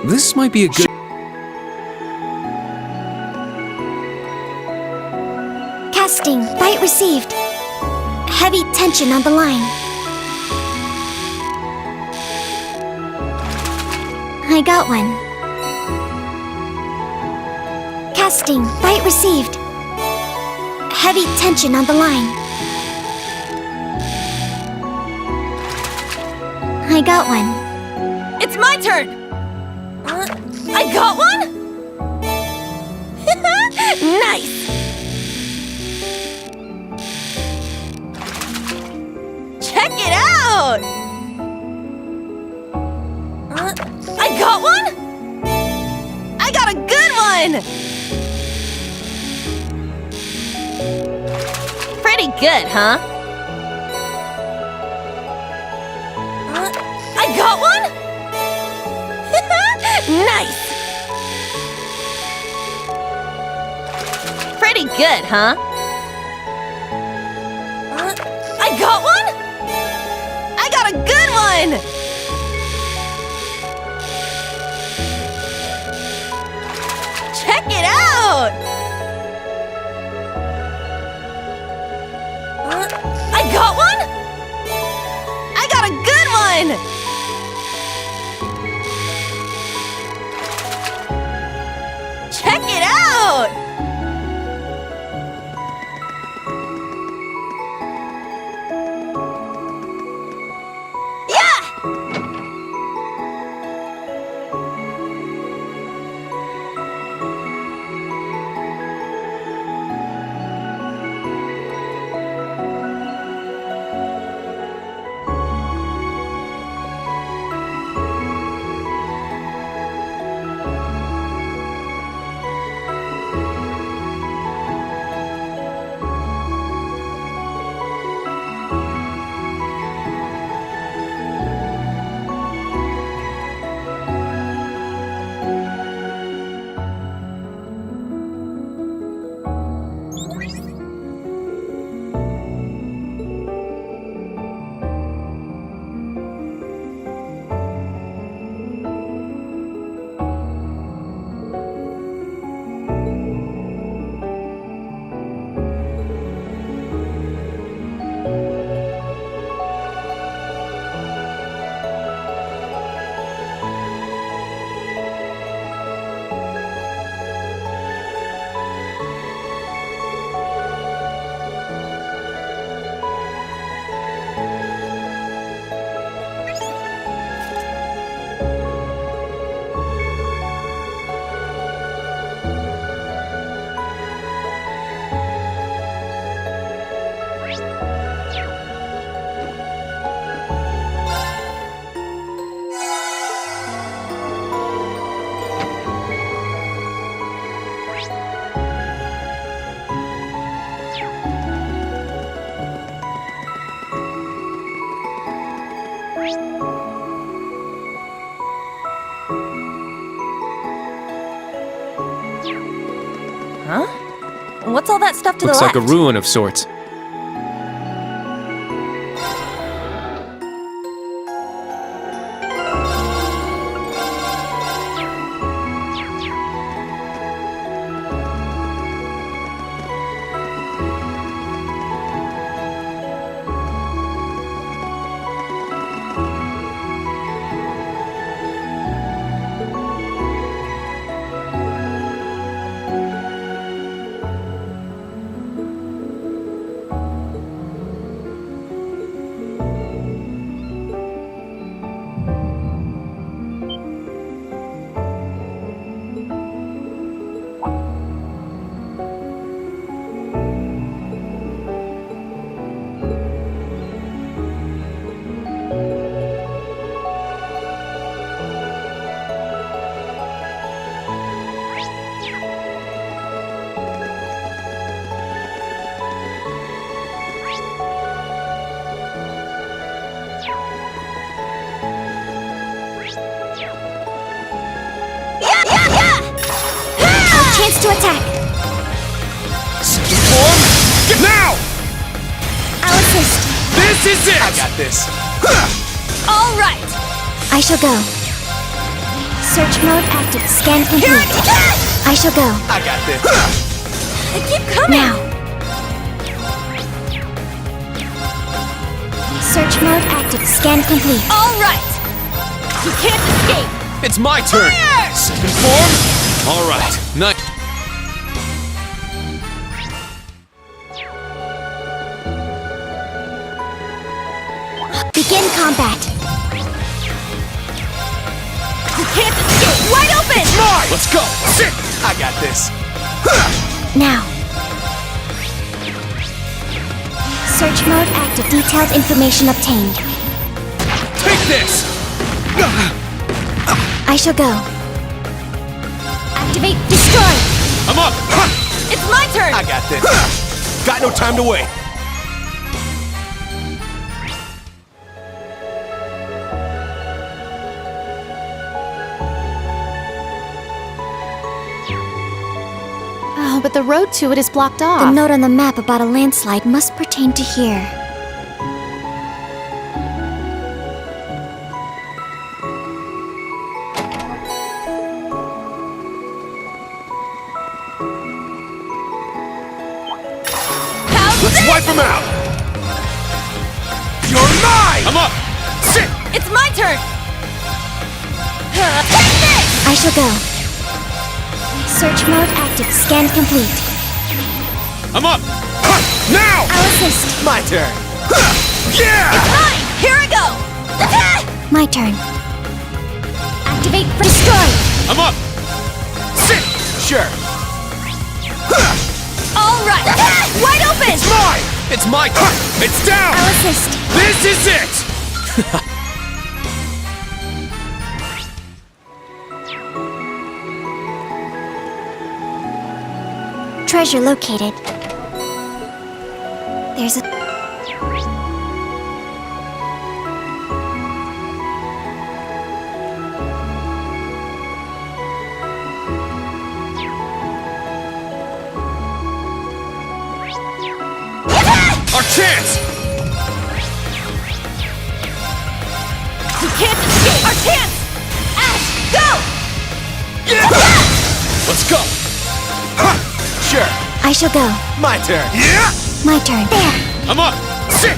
This might be a good... Casting. Bite received. Heavy tension on the line. I got one. Casting. Bite received. Heavy tension on the line. I got one. It's my turn! I got one? Nice! Check it out! I got one? I got a good one! Pretty good, huh? I got one? Nice! Pretty good, huh? I got one? I got a good one! Check it out! I got one? I got a good one! Check it out! Yeah! Huh? What's all that stuff to Looks the like left? a ruin of sorts. Chance to attack. Form! Get now! I'll assist. This is it! I got this. All right! I shall go. Search mode active. Scan complete. I shall go. I got this. They keep coming! Now! Search mode active. Scan complete. Alright! You can't escape! It's my turn. Fire! Second form. All right. Nice. Begin combat. You can't escape! Wide open! Mine. Let's go. Sit. I got this. Now. Search mode active. Detailed information obtained. Take this. I shall go. Activate. Destroy. I'm up. It's my turn! I got this. Got no time to wait. Oh, but the road to it is blocked off. The note on the map about a landslide must pertain to here. Let's wipe them out! You're mine! I'm up. Sit. It's my turn! Take this! I shall go. Search mode active. Scan complete. I'm up. Now! I'll assist. My turn. Yeah! Mine! Here I go! My turn. Activate. Destroy. I'm up. Sit. Sure. Alright! Wide open! It's mine! It's my turn. It's down! I'll assist. This is it! Treasure located. There's a... Our chance! You can't escape! Our chance! Ash, go! Let's go. Sure. I shall go. My turn. Yeah! My turn. There. I'm up. Sit!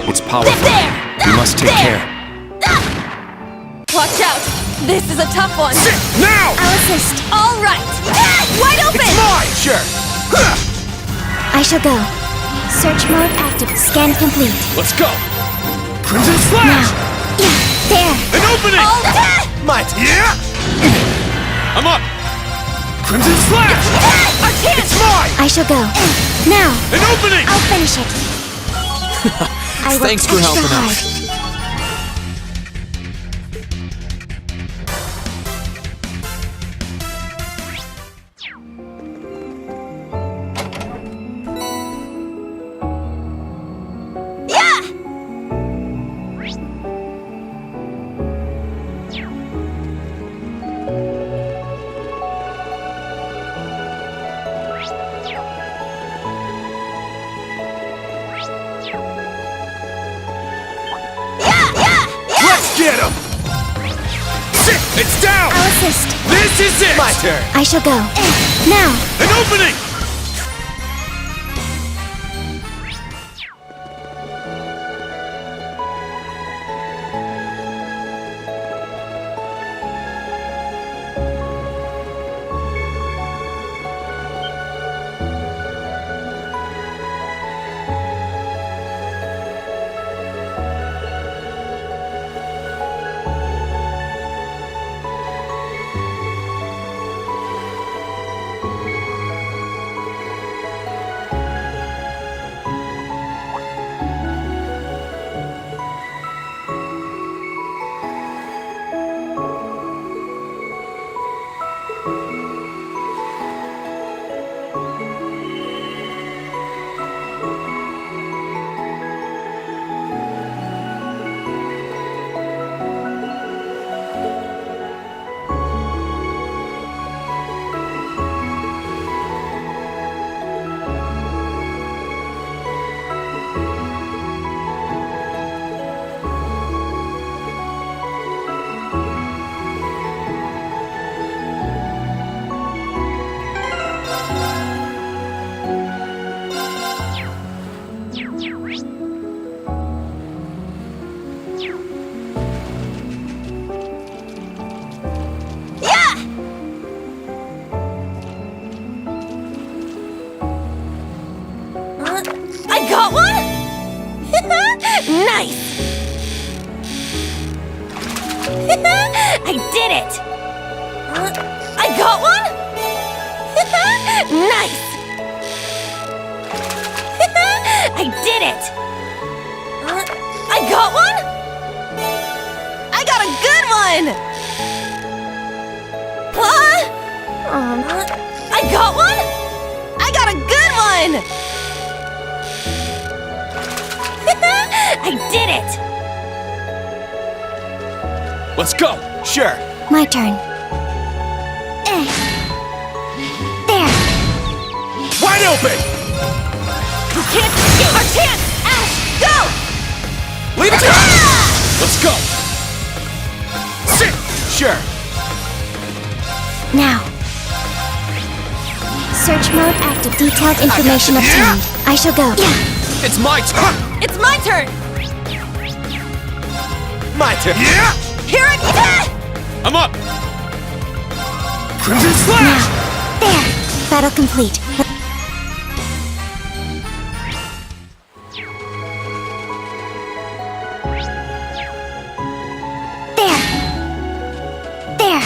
It's powerful. There! We must take care. Watch out! This is a tough one! Sit! Now! I'll assist. Alright! Wide open! It's mine! Sure. I shall go. Search mode active. Scan complete. Let's go. Crimson Now. Slash! Yeah. There. An opening! My turn. Yeah! I'm up. Crimson Slash! Our chance! It's mine! I shall go. Now. An opening! I'll finish it. I worked Thanks for extra helping out. hard. Let's get him! Sit! It's down! I'll assist. This is it! My turn. I shall go. Now. An opening! Nice! I did it! I got one? Nice! I did it! I got one? I got a good one! What? I got one? I got a good one! I did it! Let's go! Sure. My turn. There. Wide open! You can't escape our chance! Ash, go! Leave it to us! Let's go! Sit! Sure. Now. Search mode active. Detailed information obtained. I shall go. Yeah. It's my turn! It's my turn! My turn. Yeah! Here it is! I'm up! Crimson Slash! There. Battle complete. There. There.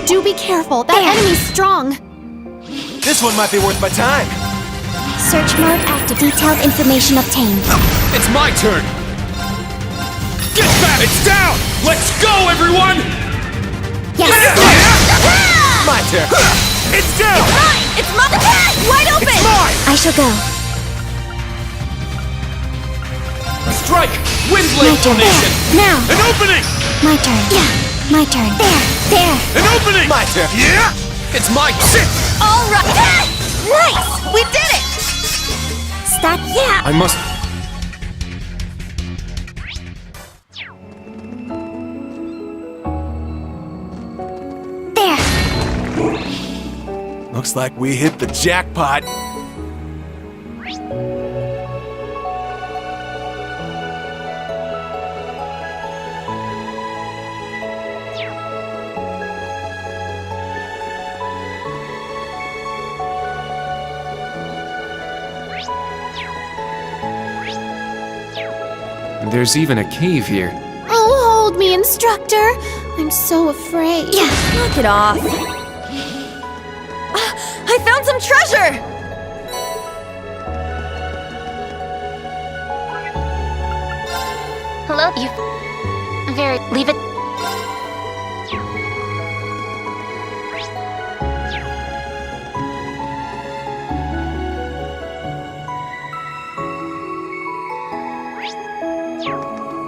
Do be careful. That enemy's strong. This one might be worth my time. Search mode active. Detailed information obtained. It's my turn! Get back! It's down! Let's go, everyone! Yes. My turn. It's down! Mine! It's my wide open! It's mine! I shall go. Strike! My Windblade turn. formation! Now. An opening! My turn. Yeah. My turn. There. There. An opening! My turn. Yeah! It's my turn! All right! Nice! We did it! Stat. Yeah. I must... There. Looks like we hit the jackpot. There's even a cave here. Oh, hold me, instructor. I'm so afraid. Yeah. Knock it off. I found some treasure! Hello, you. Very. Leave it.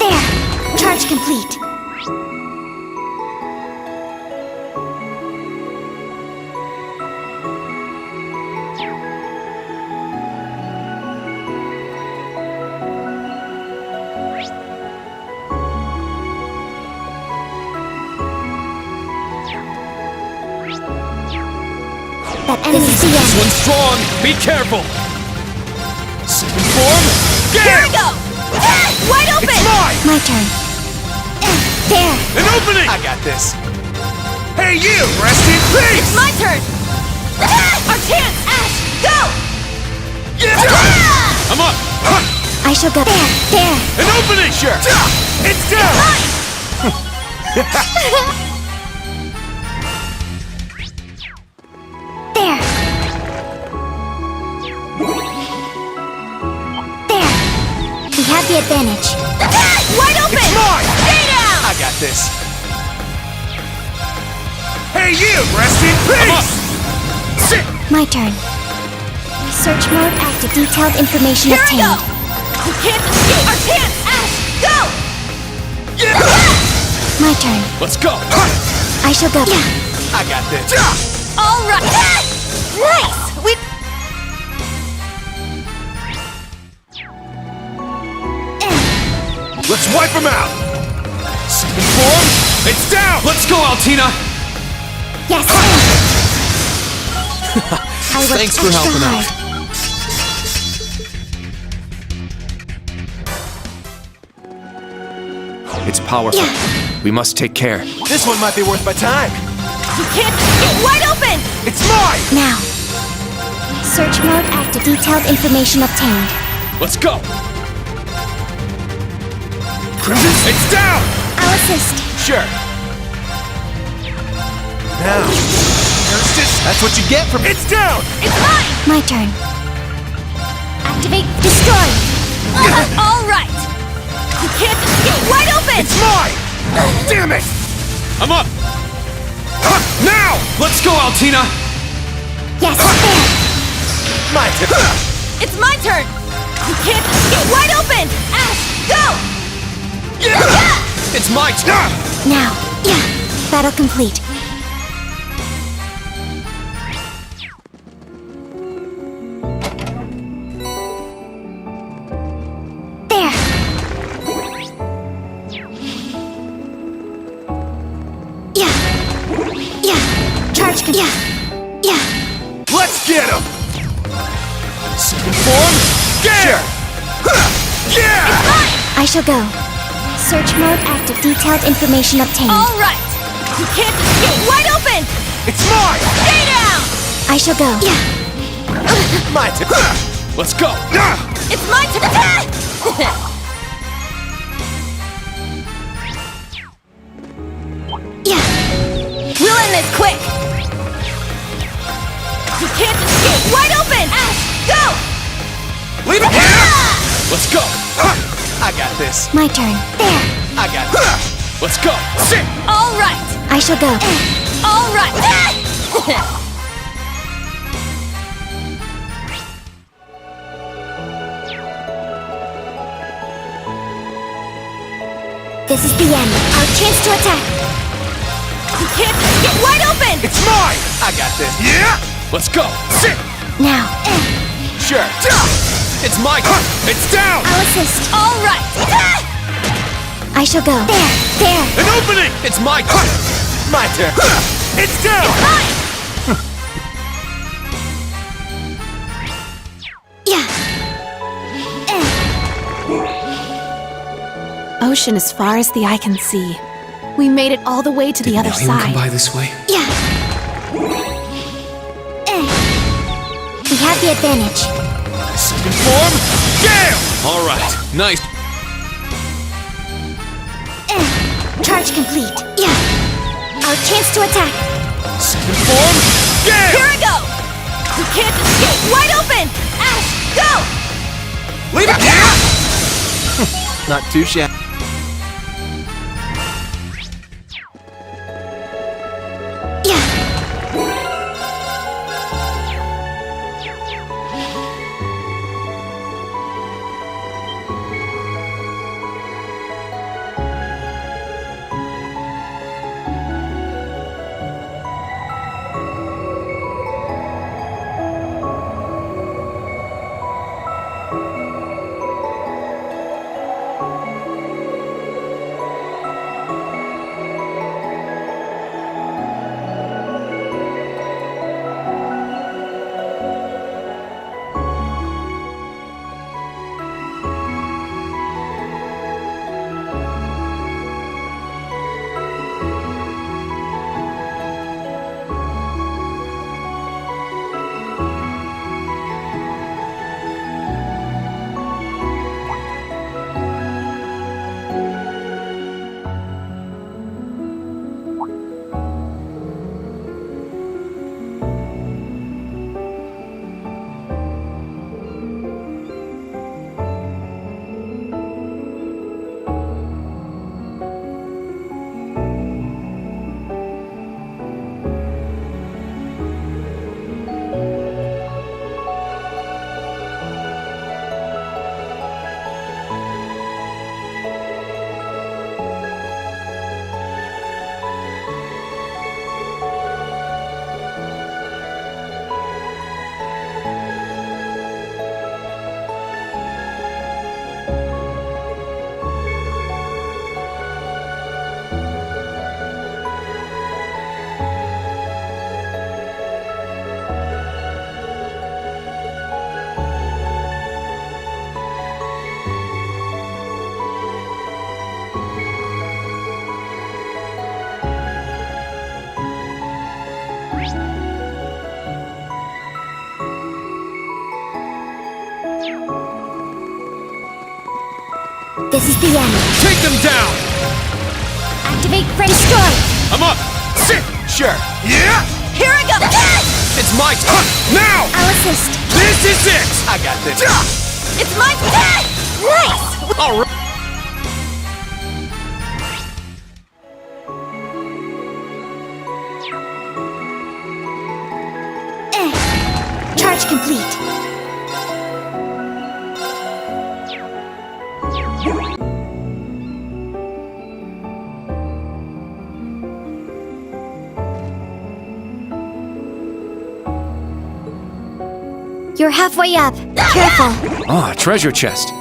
There. Charge complete. That enemy is the This end. one's strong! Be careful! Second form! Here we go! Wide open! It's mine! My turn. There. An opening! I got this. Hey, you! Rest in peace! My turn! Our chance! Ash, go! I'm up! I shall go. There. There. An opening! Sure. It's down! There. There. We have the advantage. Wide open! It's mine! Stay down! I got this. Hey, you! Rest in I'm up! peace! Sit! My turn. Search mode active. Detailed information Here I obtained. go! We can't escape our chance! Ash, go! My turn. Let's go! I shall go. I got this. All right! Nice! We... Let's wipe him out! Second form! It's down! Let's go, Altina! Yes. I worked Thanks for extra helping hard. It's powerful. We must take care. This one might be worth my time! We can't escape! Wide open! It's mine! Now. Search mode active. Detailed information obtained. Let's go! Crimson, it's down! I'll assist. Sure. Now, that's what you get from— It's down! It's mine! My turn. Activate. Destroy. All right! We can't escape! Wide open! It's mine! Damn it! I'm up! Now! Let's go, Altina! Yes. There. My turn! It's my turn! We can't escape! Wide open! Ash, go! It's my turn! Now. Battle complete. There. Charge. Let's get him! Second form, get! Yeah! I shall go. Search mode active. Detailed information obtained. All right! We can't escape! Wide open! It's mine! Stay down! I shall go. My turn! Let's go! It's my turn! We'll end this quick! We can't escape! Wide open! Ash, go! Leave it here! Let's go! I got this. My turn. There. I got this. Let's go! Sit! All right! I shall go. All right! This is the end. Our chance to attack. We can't escape! Wide open! It's mine! I got this. Yeah! Let's go! Sit! Now. Sure! It's my turn! It's down! I'll assist. All right! I shall go. There. An opening! It's my turn! My turn. It's down! Ocean as far as the eye can see. We made it all the way to the other side. this way? We have the advantage. Second form, gale! All right. Nice. Charge complete. Our chance to attack. Second form, gale! Here I go! We can't escape! Wide open! Ash, go! Leave it here! Not too shabby. This is the end. Take them down! Activate French Destroy! I'm up! Sit! Sure. Yeah! Here I go! It's my turn! Now! I'll assist. This is it! I got this. It's my Nice! All right. Charge complete. You're halfway up. Careful. Ah, treasure chest.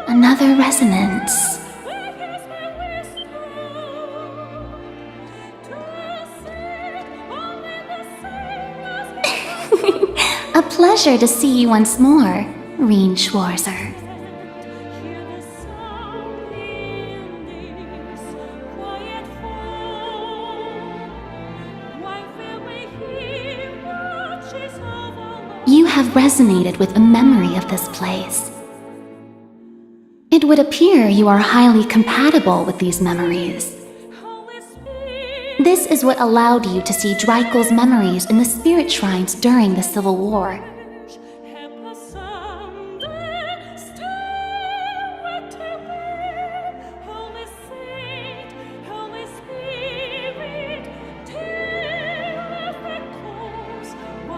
Another resonance. A pleasure to see you once more, Reen Schwarzer. You have resonated with a memory of this place. It would appear you are highly compatible with these memories. This is what allowed you to see Dreikel's memories in the spirit shrines during the Civil War.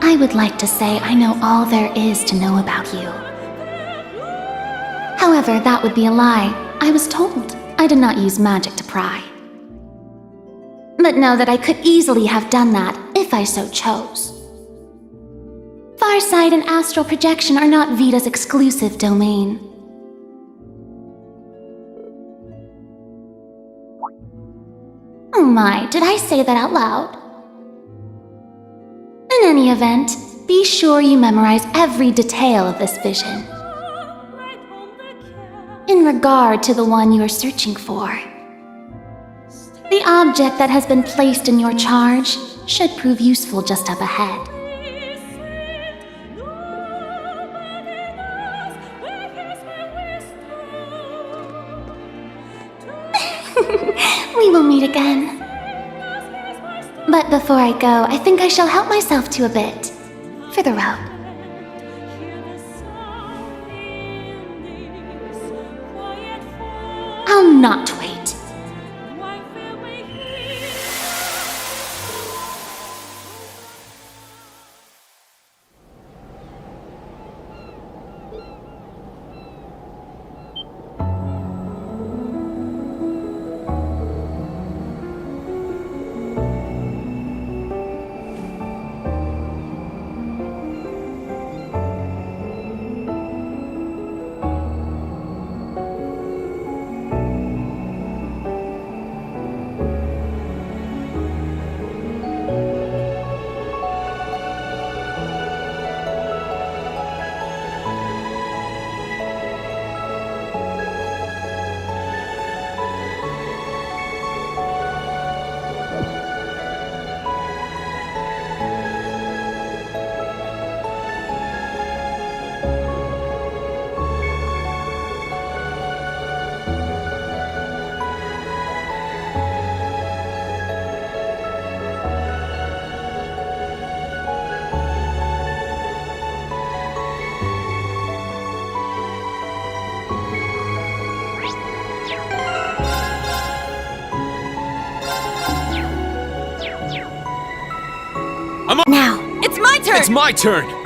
I would like to say I know all there is to know about you. However, that would be a lie. I was told I did not use magic to pry. But know that I could easily have done that if I so chose. Farsight and astral projection are not Vita's exclusive domain. Oh my, did I say that out loud? In any event, be sure you memorize every detail of this vision. In regard to the one you are searching for. The object that has been placed in your charge should prove useful just up ahead. We will meet again. But before I go, I think I shall help myself to a bit. For the rope. I'll not wait. Now. It's my turn! It's my turn!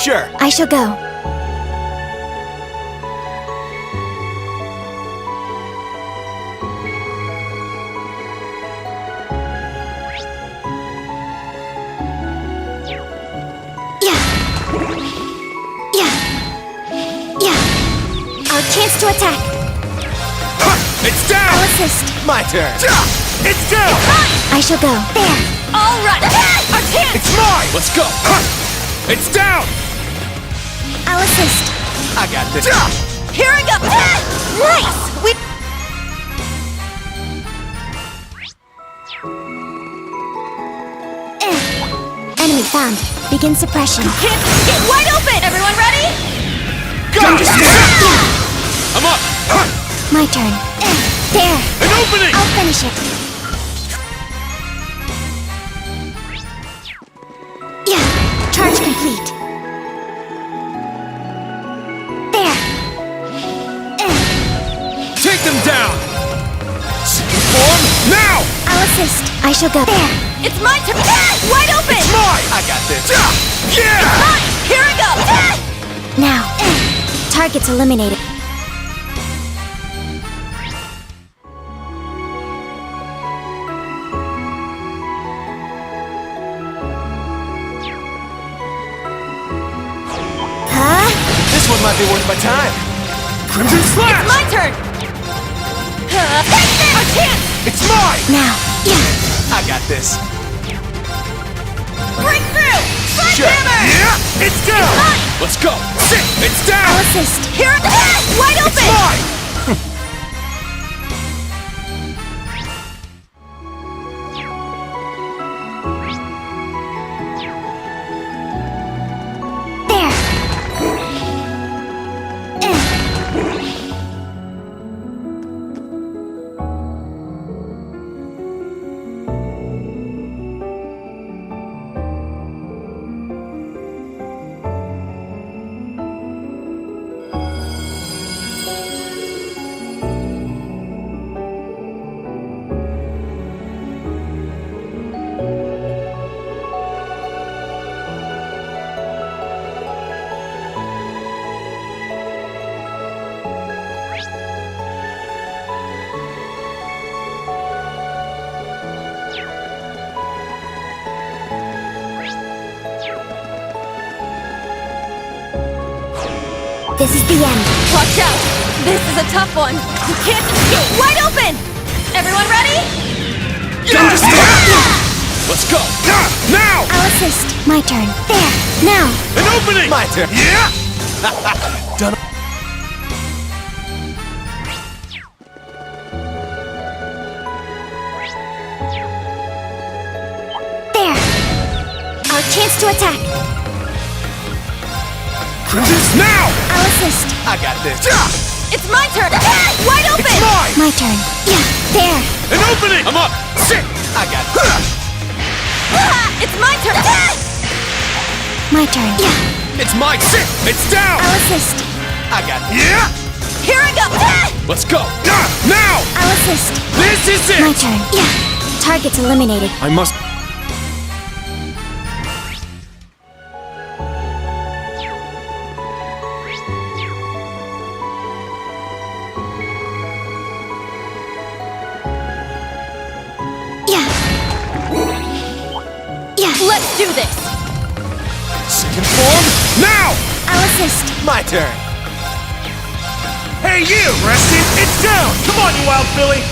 Sure. I shall go. attack. It's down! I'll assist. My turn! It's down! I shall go. There. All right! Our chance! It's mine! Let's go! It's down! I'll assist. I got this. Here I go! Nice! We... Enemy found. Begin suppression. Can't get wide open! Everyone ready? Go! I'm up! My turn. There. An opening! I'll finish it. Yeah. Charge complete. There. Take them down! Second form, now! I'll assist. I shall go. There. It's my turn! Wide open! It's mine! I got this. Yeah! Mine! Here I go! Now. Targets eliminated. Huh? This one might be worth my time. Crimson Slash! My turn! Our chance! It's mine! Now. Yeah. I got this. Breakthrough! Sure. Sledgehammer! Yeah! It's down! mine! Let's go! Sit! It's down! I'll assist. Here I go! Wide It's open! mine! There. This is the end. Watch out! This is a tough one! You can't escape! Wide open! Everyone ready? Yes! Let's go! Now! I'll assist. My turn. There. Now. An opening! My turn. Yeah! Done. There. Our chance to attack. Crimson now! I'll assist. I got this. It's my turn! Wide open! It's mine! My turn. Yeah. There. An opening! I'm up! Sit! I got this. It's my turn! My turn. Yeah. It's mine! Sit! It's down! I'll assist. I got this. Yeah! Here I go! Let's go! Now! I'll assist. This is it! My turn. Yeah. Targets eliminated. I must... Yeah. Yeah. Let's do this! Second form, now! I'll assist. My turn. Hey, you! Rested! It's down! Come on, you wild filly!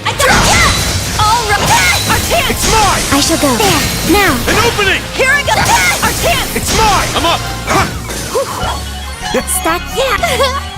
I got it! All right! Our chance! It's mine! I shall go. There. Now. An opening! Here I go! Our chance! It's mine! I'm up! Stack. Yeah.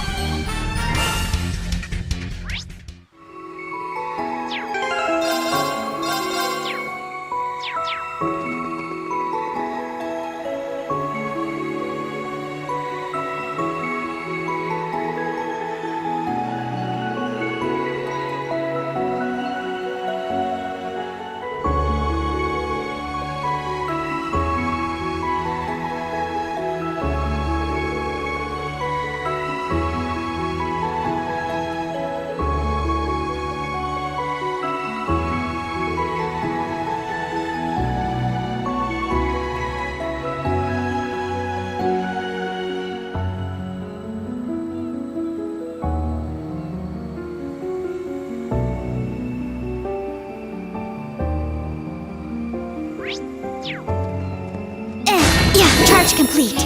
Charge complete.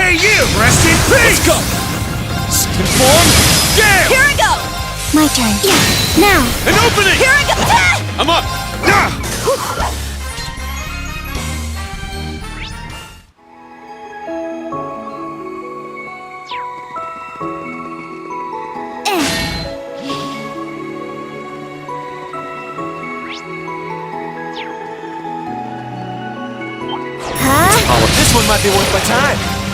Hey, you! Rest in peace! Let's go! Second form, gale! Here I go! My turn. Yeah, now. An opening! Here I go! I'm up! Ah! Oh, this one might be worth my time.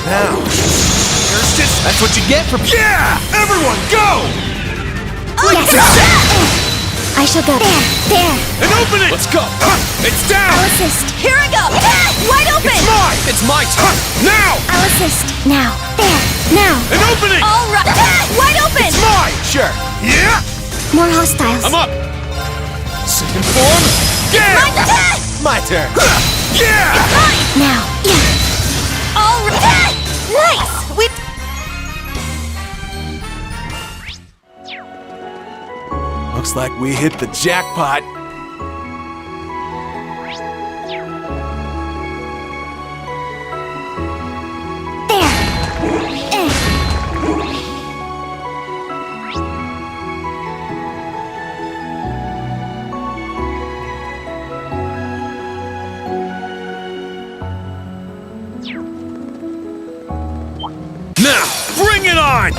Now, here's just... That's what you get for... Yeah! Everyone, go! Yes. I shall go. There. An opening! Let's go! It's down! I'll assist. Here I go! Wide open! It's mine! It's my turn! Now! I'll assist. Now. There. Now. An opening! All right! Wide open! It's mine! Sure. Yeah! More hostiles. I'm up! Second form, gale! My turn! Yeah! Now. Yeah. All right! Nice! We... Looks like we hit the jackpot. Now, bring it on!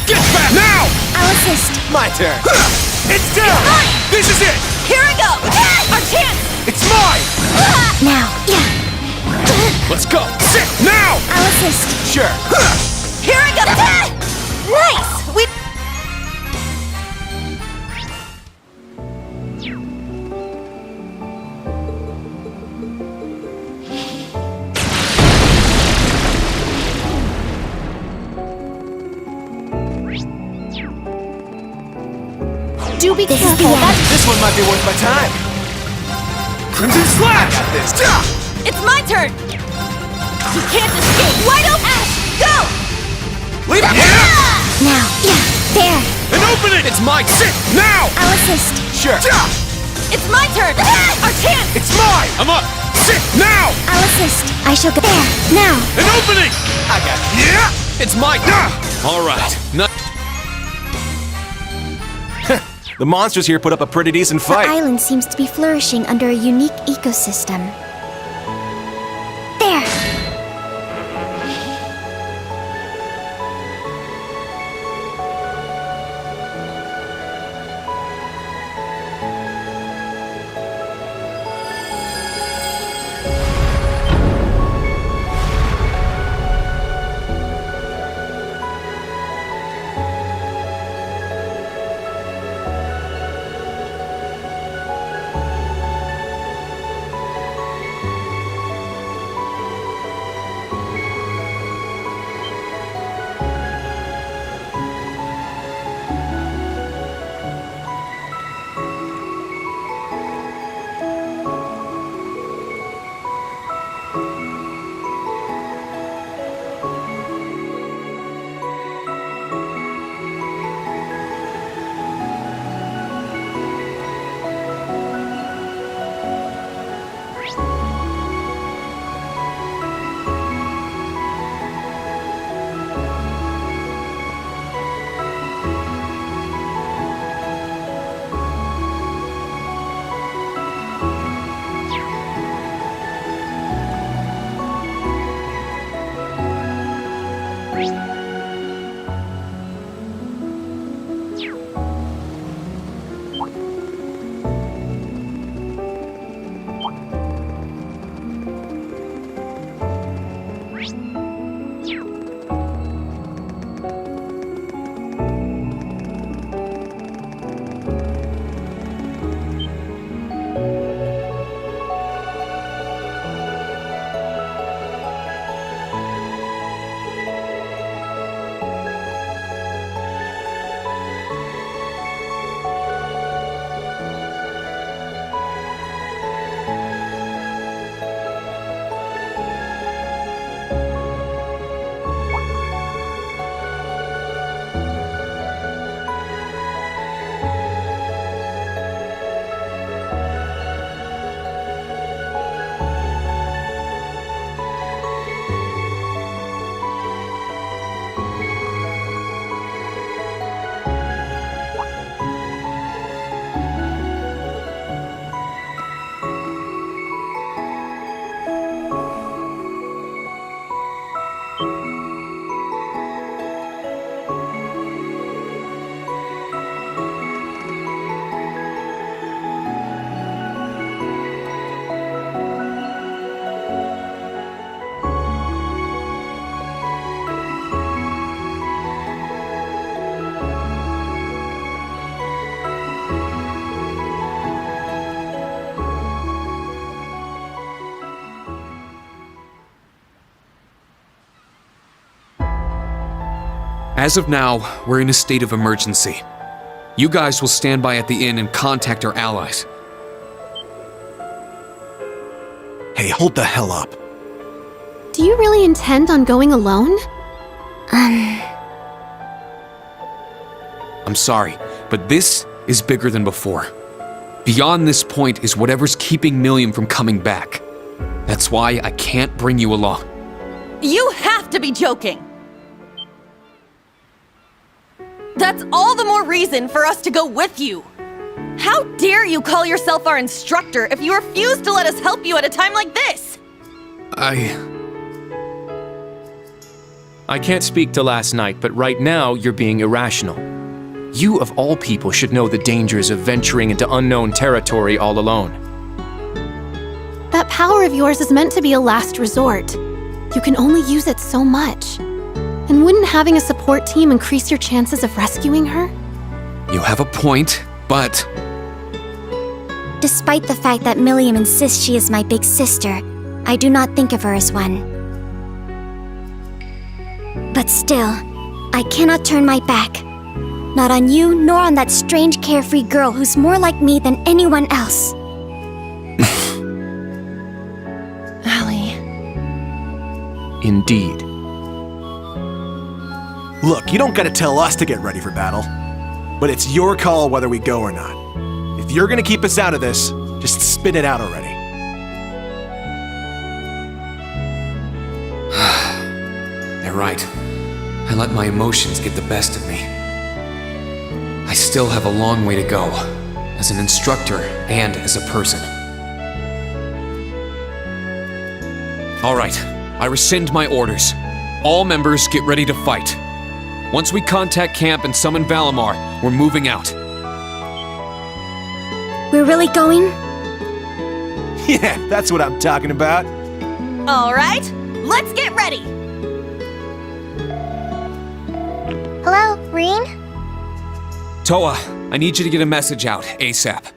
Get back! Now! I'll assist. My turn. It's down! This is it! Here I go! Our chance! It's mine! Now. Yeah. Let's go! Sit! Now! I'll assist. Sure. Here I go! Nice! We... Do be careful. This one might be worth my time. Crimson Slash! Got this. It's my turn! You can't escape! Wide open! Ash, go! Leave it! Yeah! Now. Yeah. There. An opening! It's my sit! Now! I'll assist. Sure. It's my turn! Our chance! It's mine! I'm up! Sit! Now! I'll assist. I shall go. There. Now. An opening! I got it. Yeah! It's my... All right. Not... The monsters here put up a pretty decent The fight. island seems to be flourishing under a unique ecosystem. There! As of now, we're in a state of emergency. You guys will stand by at the inn and contact our allies. Hey, hold the hell up. Do you really intend on going alone? I'm sorry, but this is bigger than before. Beyond this point is whatever's keeping Milliam from coming back. That's why I can't bring you along. You have to be joking! That's all the more reason for us to go with you! How dare you call yourself our instructor if you refuse to let us help you at a time like this? I can't speak to last night, but right now you're being irrational. You, of all people, should know the dangers of venturing into unknown territory all alone. That power of yours is meant to be a last resort. You can only use it so much. And wouldn't having a support team increase your chances of rescuing her? You have a point, but... Despite the fact that Milliam insists she is my big sister, I do not think of her as one. But still, I cannot turn my back. Not on you, nor on that strange carefree girl who's more like me than anyone else. Allie. Indeed. Look, you don't gotta tell us to get ready for battle. But it's your call whether we go or not. If you're gonna keep us out of this, just spit it out already. They're right. I let my emotions get the best of me. I still have a long way to go, as an instructor and as a person. All right, I rescind my orders. All members get ready to fight. Once we contact camp and summon Valimar, we're moving out. We're really going? Yeah, that's what I'm talking about. All right, let's get ready! Hello, Reen? Toa, I need you to get a message out, ASAP.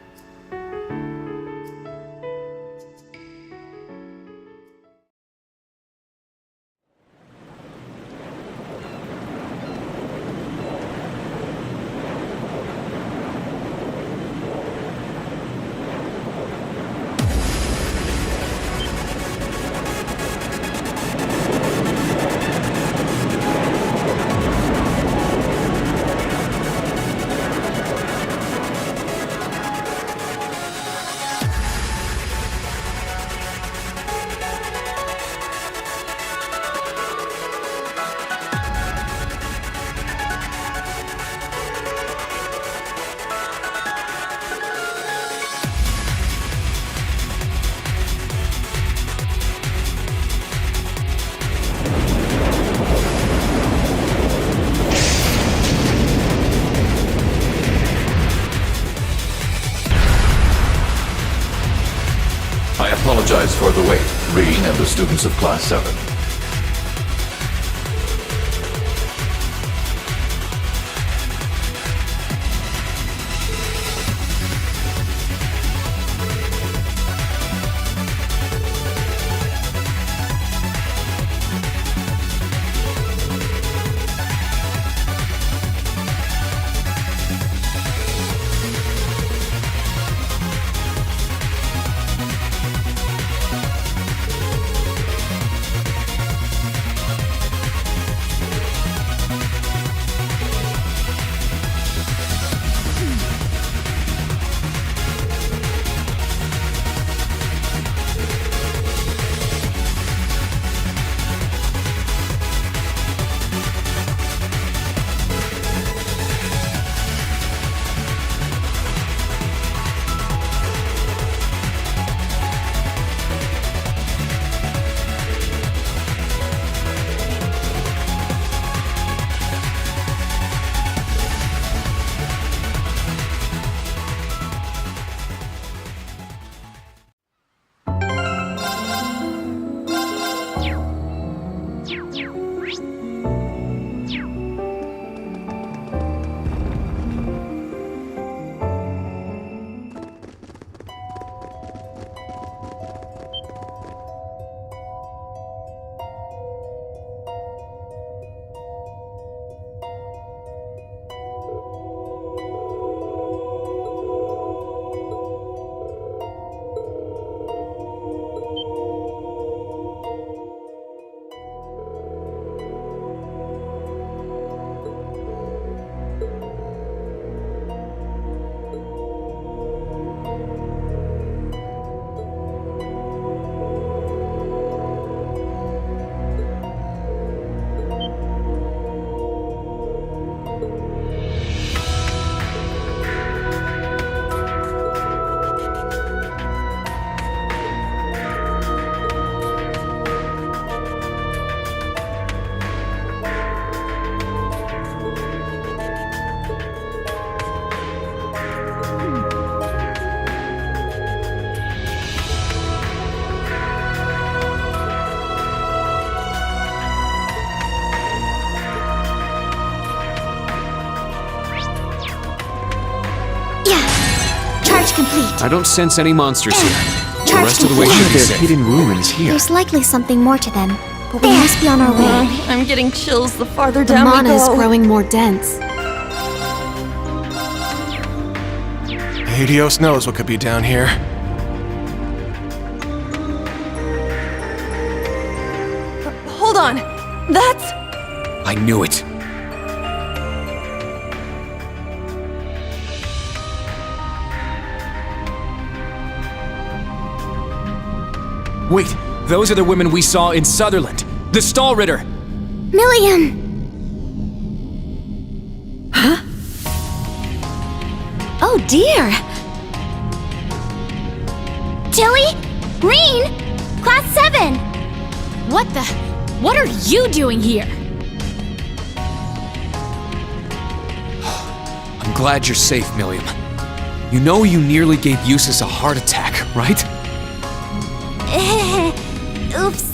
I apologize for the wait, Reen and the students of Class 7. complete. I don't sense any monsters here. The Charge rest of the way should be There are safe. hidden ruins here. There's likely something more to them, but we must be on our way. I'm getting chills the farther The down we mana is go. growing more dense. Hades knows what could be down here. Hold on. That's... I knew it. Wait, those are the women we saw in Sutherland. The Stall Ritter. Million! Oh dear! Tilly? Reen? Class 7! What are you doing here? I'm glad you're safe, Milliam. You know you nearly gave Eustace a heart attack, right? Oops.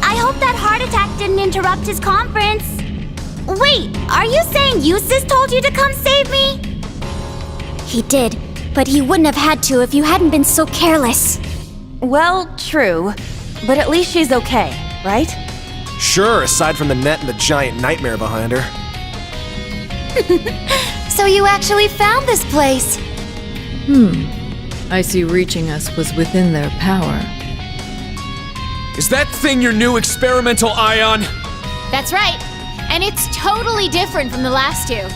I hope that heart attack didn't interrupt his conference. Wait, are you saying Eustace told you to come save me? He did, but he wouldn't have had to if you hadn't been so careless. Well, true. But at least she's okay, right? Sure, aside from the net and the giant nightmare behind her. So you actually found this place? I see reaching us was within their power. Is that thing your new experimental ion? That's right. And it's totally different from the last two.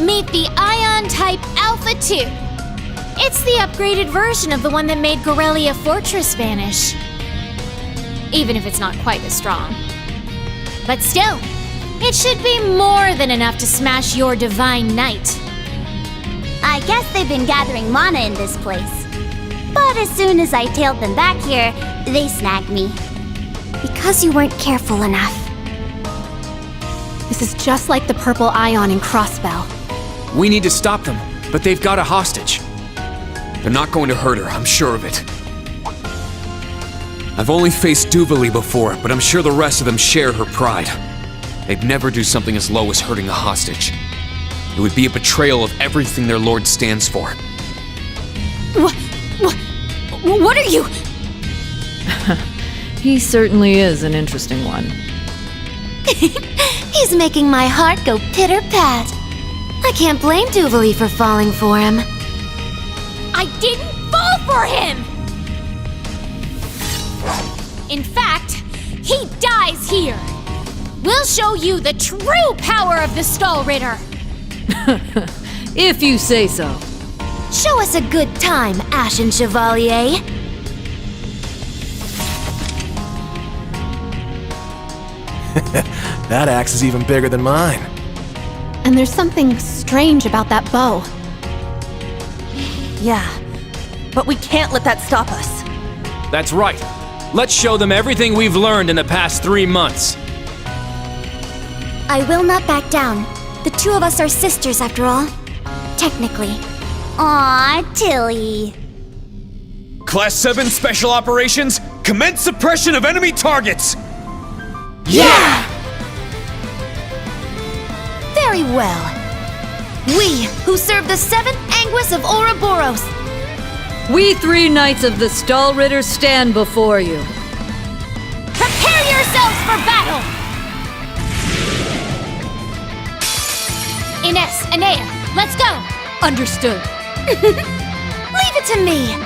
Meet the Ion Type Alpha 2. It's the upgraded version of the one that made Gorelia Fortress vanish. Even if it's not quite as strong. But still, it should be more than enough to smash your Divine Knight. I guess they've been gathering mana in this place. But as soon as I tailed them back here, they snagged me. Because you weren't careful enough. This is just like the purple ion in Crossbell. We need to stop them, but they've got a hostage. They're not going to hurt her, I'm sure of it. I've only faced Duvali before, but I'm sure the rest of them share her pride. They'd never do something as low as hurting a hostage. It would be a betrayal of everything their lord stands for. What are you? He certainly is an interesting one. He's making my heart go pitter-pat. I can't blame Duvali for falling for him. I didn't fall for him! In fact, he dies here. We'll show you the true power of the Stall Ritter. If you say so. Show us a good time, Ashen Chevalier. That axe is even bigger than mine. And there's something strange about that bow. Yeah. But we can't let that stop us. That's right. Let's show them everything we've learned in the past 3 months. I will not back down. The two of us are sisters after all. Technically. Aw, Tilly. Class 7 Special Operations, commence suppression of enemy targets! Yeah! Very well. We, who serve the 7th Anguis of Ouroboros. We 3 knights of the Stall Ritter stand before you. Prepare yourselves for battle! Ines, Anea, let's go! Understood. Leave it to me.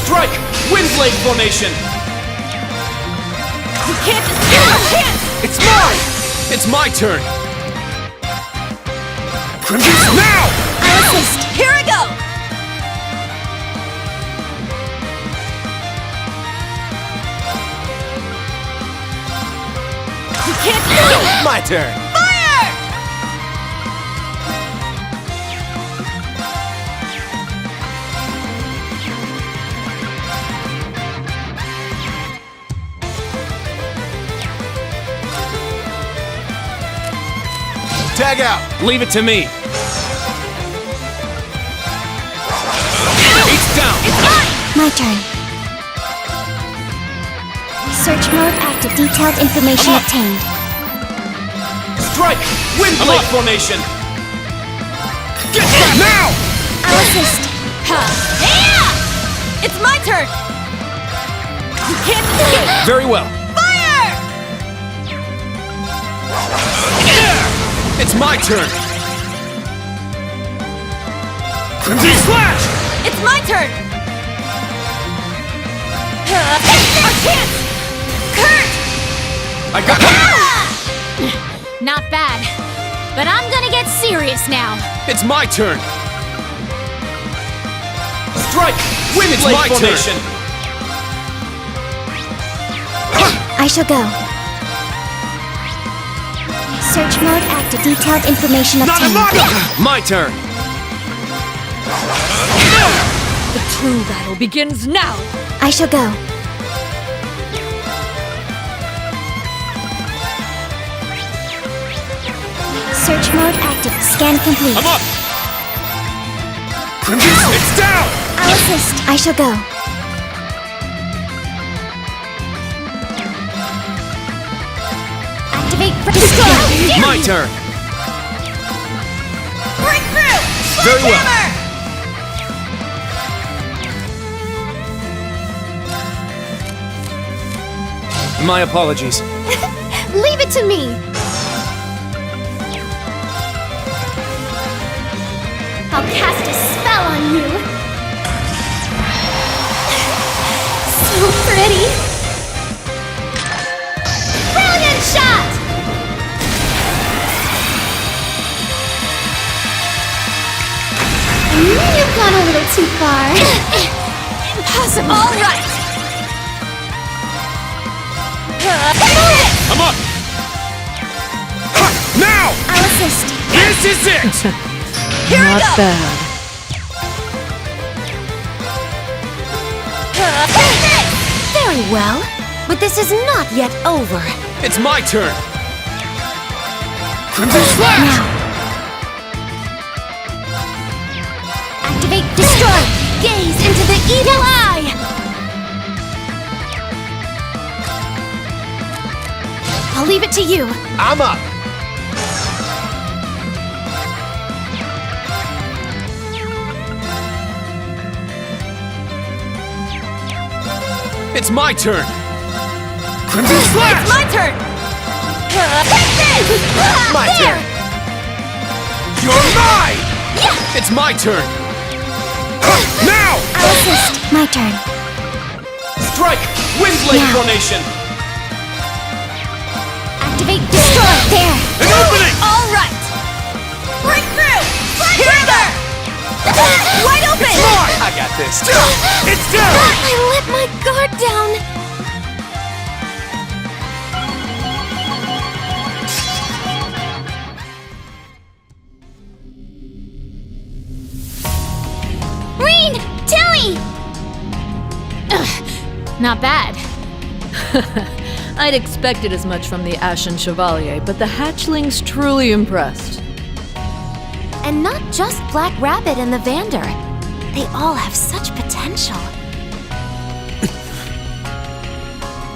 Strike! Windblade formation! We can't just... It's mine! It's my turn! Crimson now! I'll assist. Here I go! We can't... My turn. Fire! Tag out! Leave it to me. It's down! It's mine! My turn. Search mode active. Detailed information obtained. Strike! Wind blade formation! Get back now! I'll assist. Yeah! It's my turn! You can't escape! Very well. Fire! It's my turn! Crimson Slash! It's my turn! Our chance! Kurt! I got Not bad. But I'm gonna get serious now. It's my turn! Strike! Wind It's my formation! I shall go. Search mode active. Detailed information obtained. My turn! The true battle begins now! I shall go. Search mode active. Scan complete. I'm up! Crimson, it's down! I'll assist. I shall go. Activate. Destroy. My turn! Break through! Very well. Hammer! My apologies. Leave it to me! I'll cast a spell on you. So pretty. Brilliant shot! You've gone a little too far. Impossible! All right! I'm up! Now! I'll assist. This is it! Here we Not go! bad. Very well. But this is not yet over. It's my turn! Crimson Slash! Now. Activate. Destroy. Gaze into the evil eye. I'll leave it to you. I'm up! It's my turn! Crimson Slash! It's my turn! Take this! My There! turn! You're mine! It's my turn! Now! I'll assist. My turn. Strike! Wind blade Now. formation! Activate. Destroy. There. An opening! All right! Break through! Hammer! Wide open! It's mine! I got this! It's down! I let my guard down. Reen! Tilly! Not bad. I'd expected as much from the Ashen Chevalier, but the hatchlings truly impressed. And not just Black Rabbit and the Vander. They all have such potential.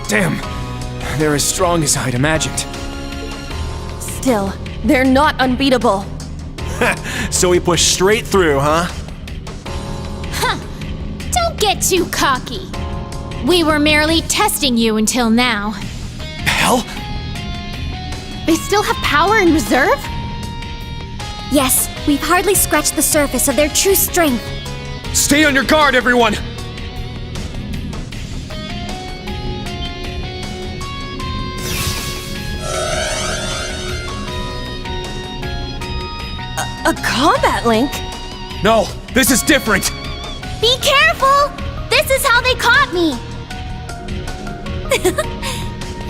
Damn, they're as strong as I'd imagined. Still, they're not unbeatable. So we push straight through, huh? Don't get too cocky. We were merely testing you until now. Hell? They still have power in reserve? Yes, we've hardly scratched the surface of their true strength. Stay on your guard, everyone! A combat link? No, this is different! Be careful! This is how they caught me!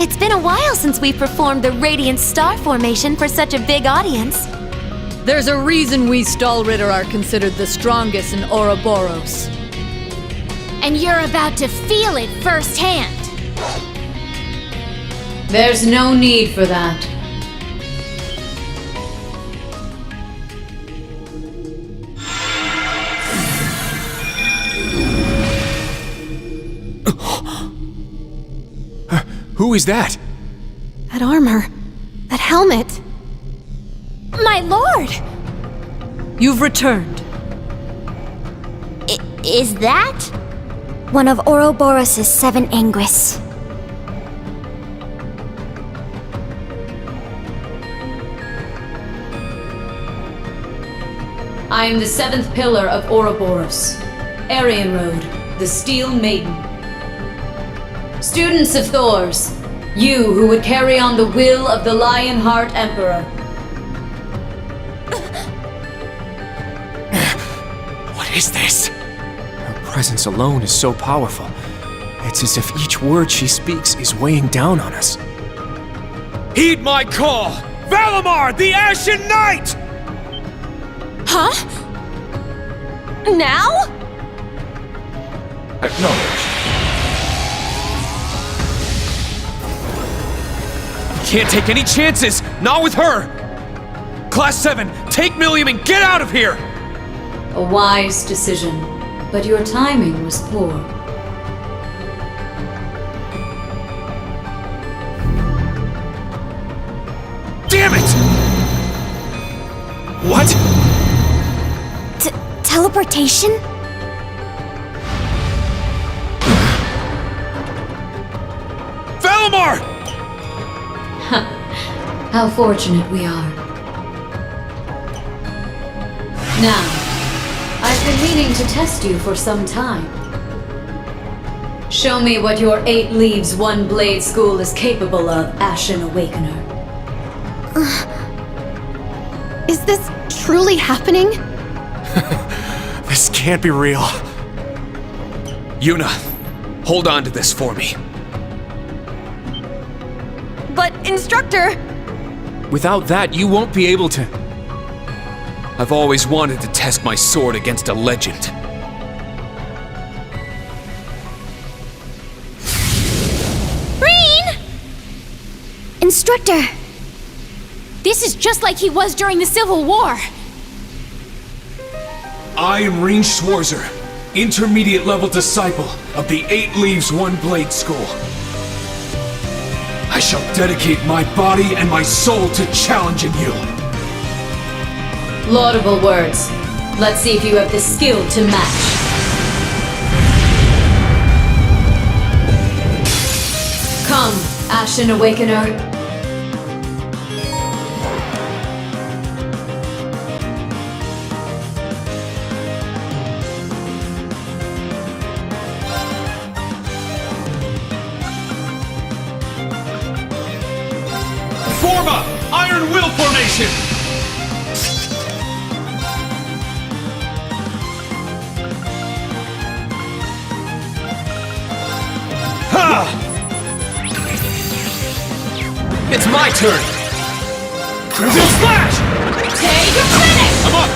It's been a while since we performed the Radiant Star Formation for such a big audience. There's a reason we Stalritter are considered the strongest in Ouroboros. And you're about to feel it firsthand. There's no need for that. Who is that? That armor. That helmet. My lord! You've returned. Is that? One of Ouroboros' 7 Anguis. I am the 7th pillar of Ouroboros, Aryan Road, the Steel Maiden. Students of Thors, you who would carry on the will of the Lionheart Emperor. What is this? Her presence alone is so powerful. It's as if each word she speaks is weighing down on us. Heed my call! Valimar, the Ashen Knight! Huh? Now? Acknowledged. Can't take any chances! Not with her! Class 7, take Milliam and get out of here! A wise decision, but your timing was poor. Damn it! What? Teleportation? Valimar! How fortunate we are. Now, I've been meaning to test you for some time. Show me what your 8 Leaves, 1 Blade school is capable of, Ashen Awakener. Is this truly happening? This can't be real. Yuna, hold on to this for me. But, Instructor... Without that, you won't be able to... I've always wanted to test my sword against a legend. Reen! Instructor! This is just like he was during the Civil War. I am Reen Schwarzer, intermediate level disciple of the 8 Leaves, 1 Blade school. I shall dedicate my body and my soul to challenging you. Laudable words. Let's see if you have the skill to match. Come, Ashen Awakener. Form up! Iron Will Formation! Ha! It's my turn! Crimson Slash! Take a minute! I'm up!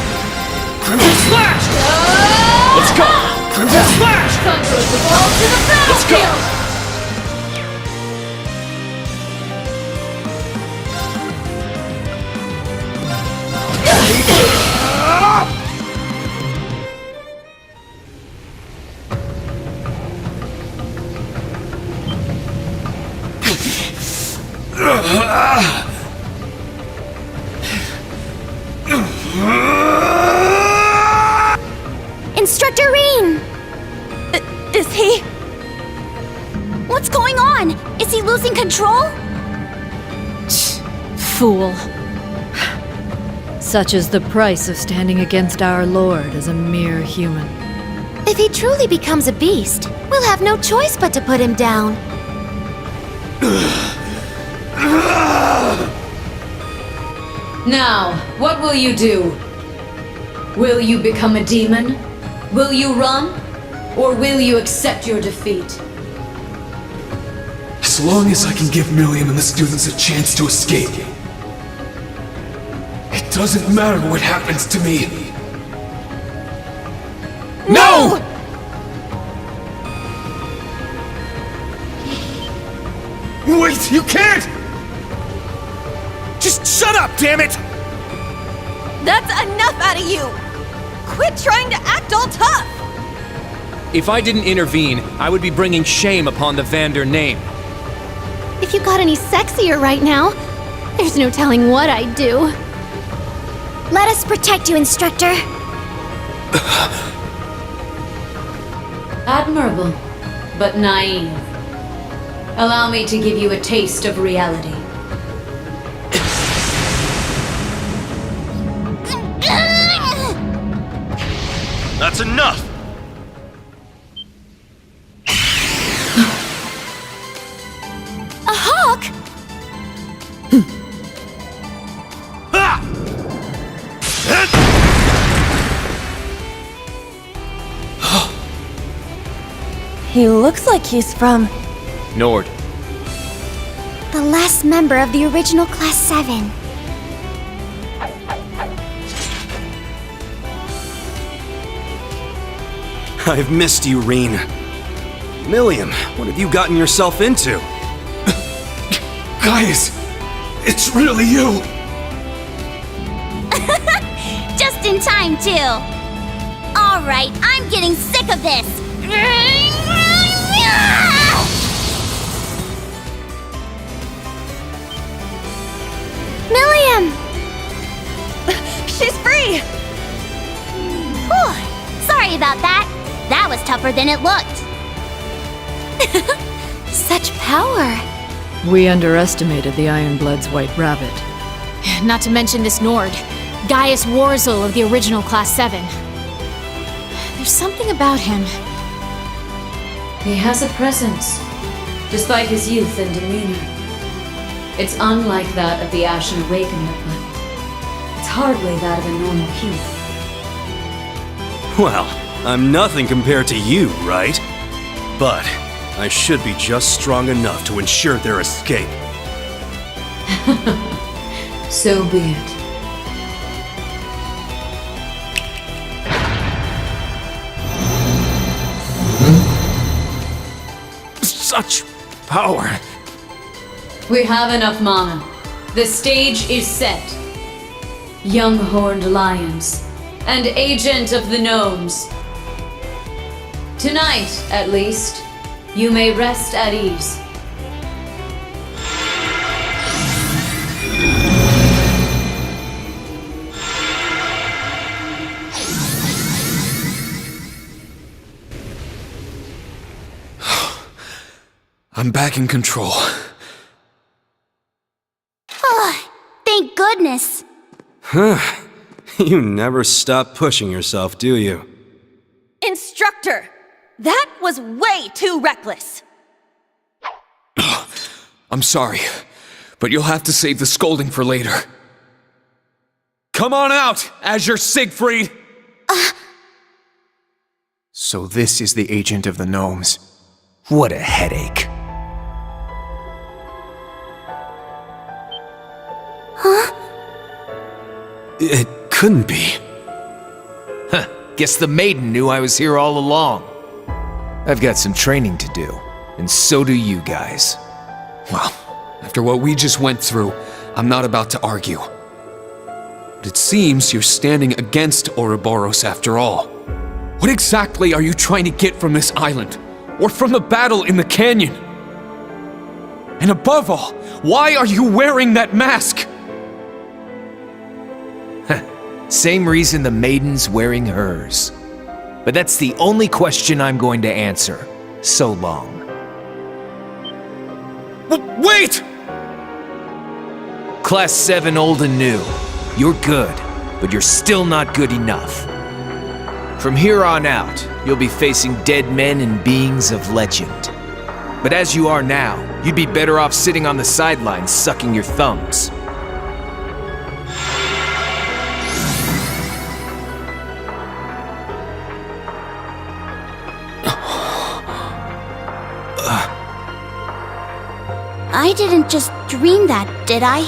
Crimson Slash! Let's go! Crimson Slash! Conquer the ball to the Let's go! battlefield! Instructor Reen! Is he... What's going on? Is he losing control? Fool. Such is the price of standing against our Lord as a mere human. If he truly becomes a beast, we'll have no choice but to put him down. Now, what will you do? Will you become a demon? Will you run? Or will you accept your defeat? As long as I can give Milliam and the students a chance to escape, it doesn't matter what happens to me. No! Wait, you can't! Just shut up, damn it! That's enough out of you! Quit trying to act all tough! If I didn't intervene, I would be bringing shame upon the Vander name. If you got any sexier right now, there's no telling what I'd do. Let us protect you, Instructor. Admirable, but naive. Allow me to give you a taste of reality. That's enough! A hawk? He looks like he's from... Nord. The last member of the original Class 7. I've missed you, Reen. Milliam, what have you gotten yourself into? Guys, it's really you! Just in time, too. All right, I'm getting sick of this. Milliam! She's free! Whew. Sorry about that. That was tougher than it looked. Such power. We underestimated the Ironblood's White Rabbit. Not to mention this Nord, Gaius Warzel of the original Class 7. There's something about him. He has a presence, despite his youth and demeanor. It's unlike that of the Ashen Awakener, but it's hardly that of a normal human. Well, I'm nothing compared to you, right? But I should be just strong enough to ensure their escape. So be it. Such power. We have enough mana. The stage is set. Young horned lions and agent of the gnomes. Tonight, at least, you may rest at ease. I'm back in control. Oh, thank goodness. You never stop pushing yourself, do you? Instructor! That was way too reckless! I'm sorry, but you'll have to save the scolding for later. Come on out, Azure Siegfried! So this is the agent of the gnomes. What a headache. Huh? It couldn't be. Huh. Guess the maiden knew I was here all along. I've got some training to do, and so do you guys. Well, after what we just went through, I'm not about to argue. But it seems you're standing against Ouroboros after all. What exactly are you trying to get from this island? Or from the battle in the canyon? And above all, why are you wearing that mask? Same reason the maiden's wearing hers. But that's the only question I'm going to answer. So long. Wait! Class 7 old and new. You're good, but you're still not good enough. From here on out, you'll be facing dead men and beings of legend. But as you are now, you'd be better off sitting on the sidelines sucking your thumbs. I didn't just dream that, did I?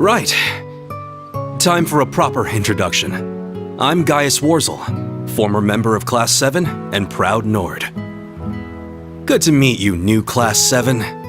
Right. Time for a proper introduction. I'm Gaius Warzel, former member of Class 7 and proud Nord. Good to meet you, new Class 7.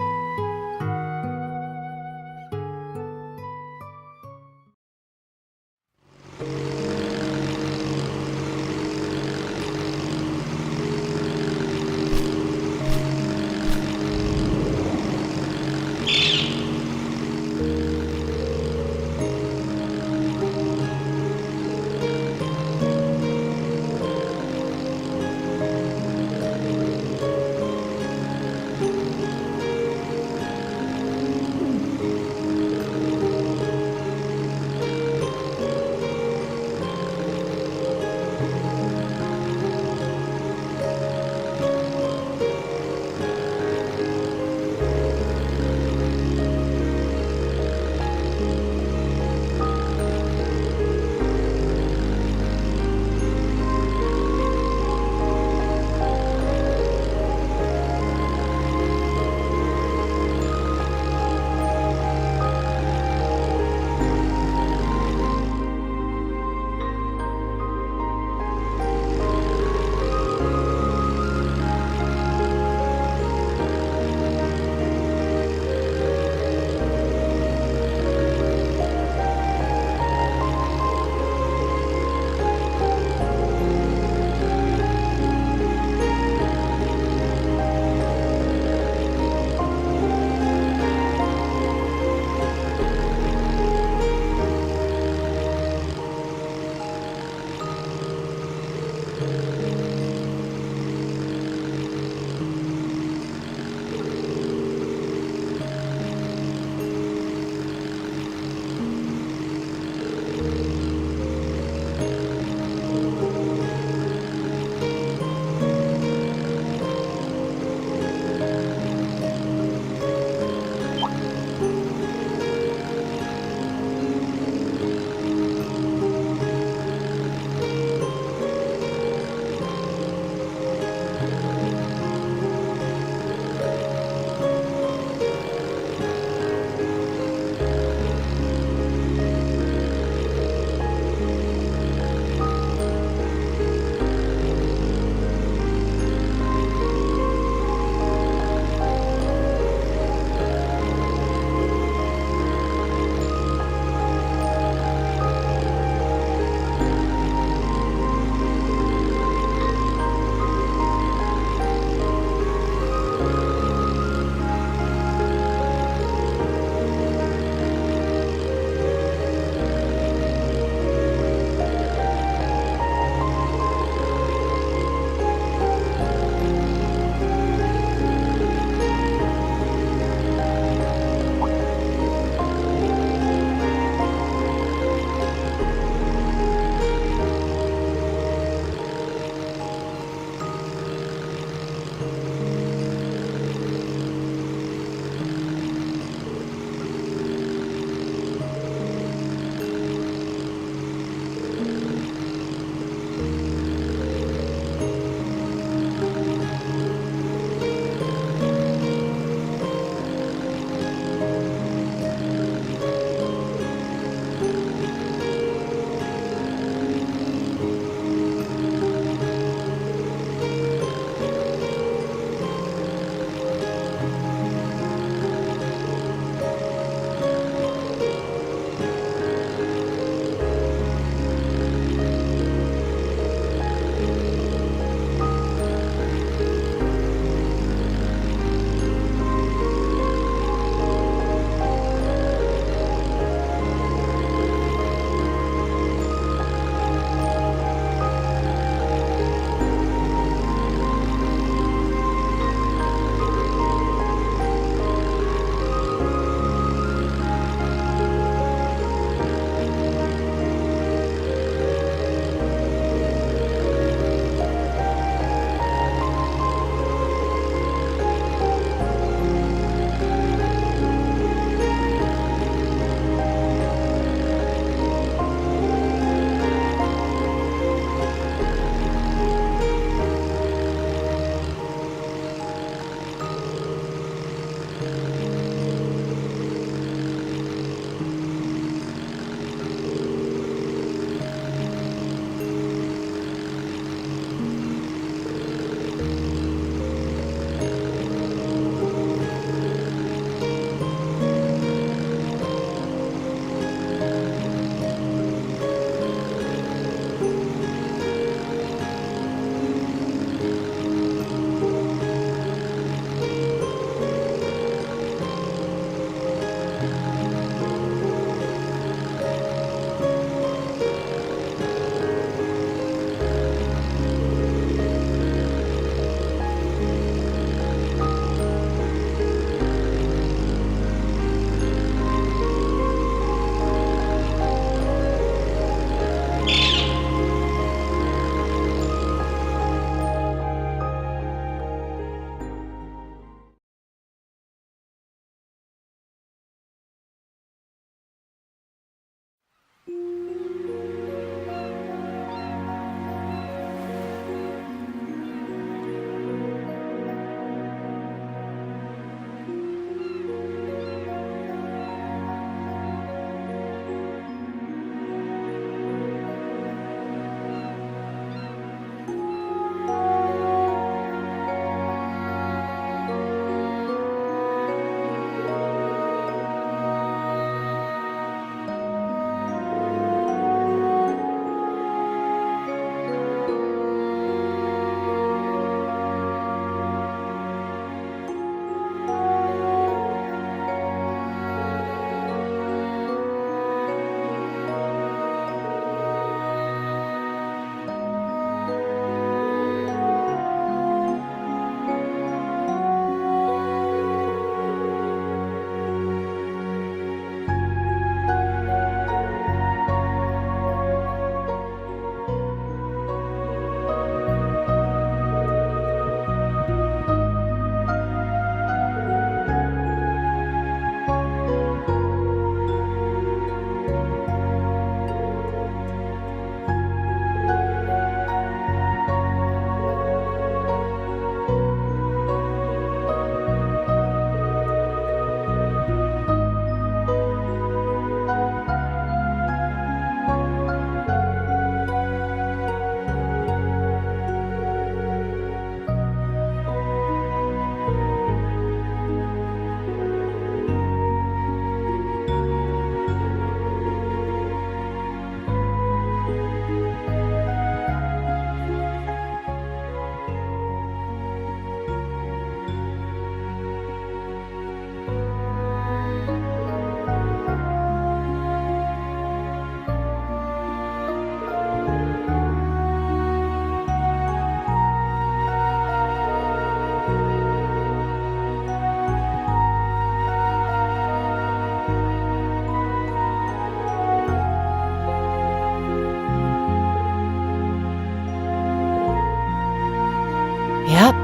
Yep,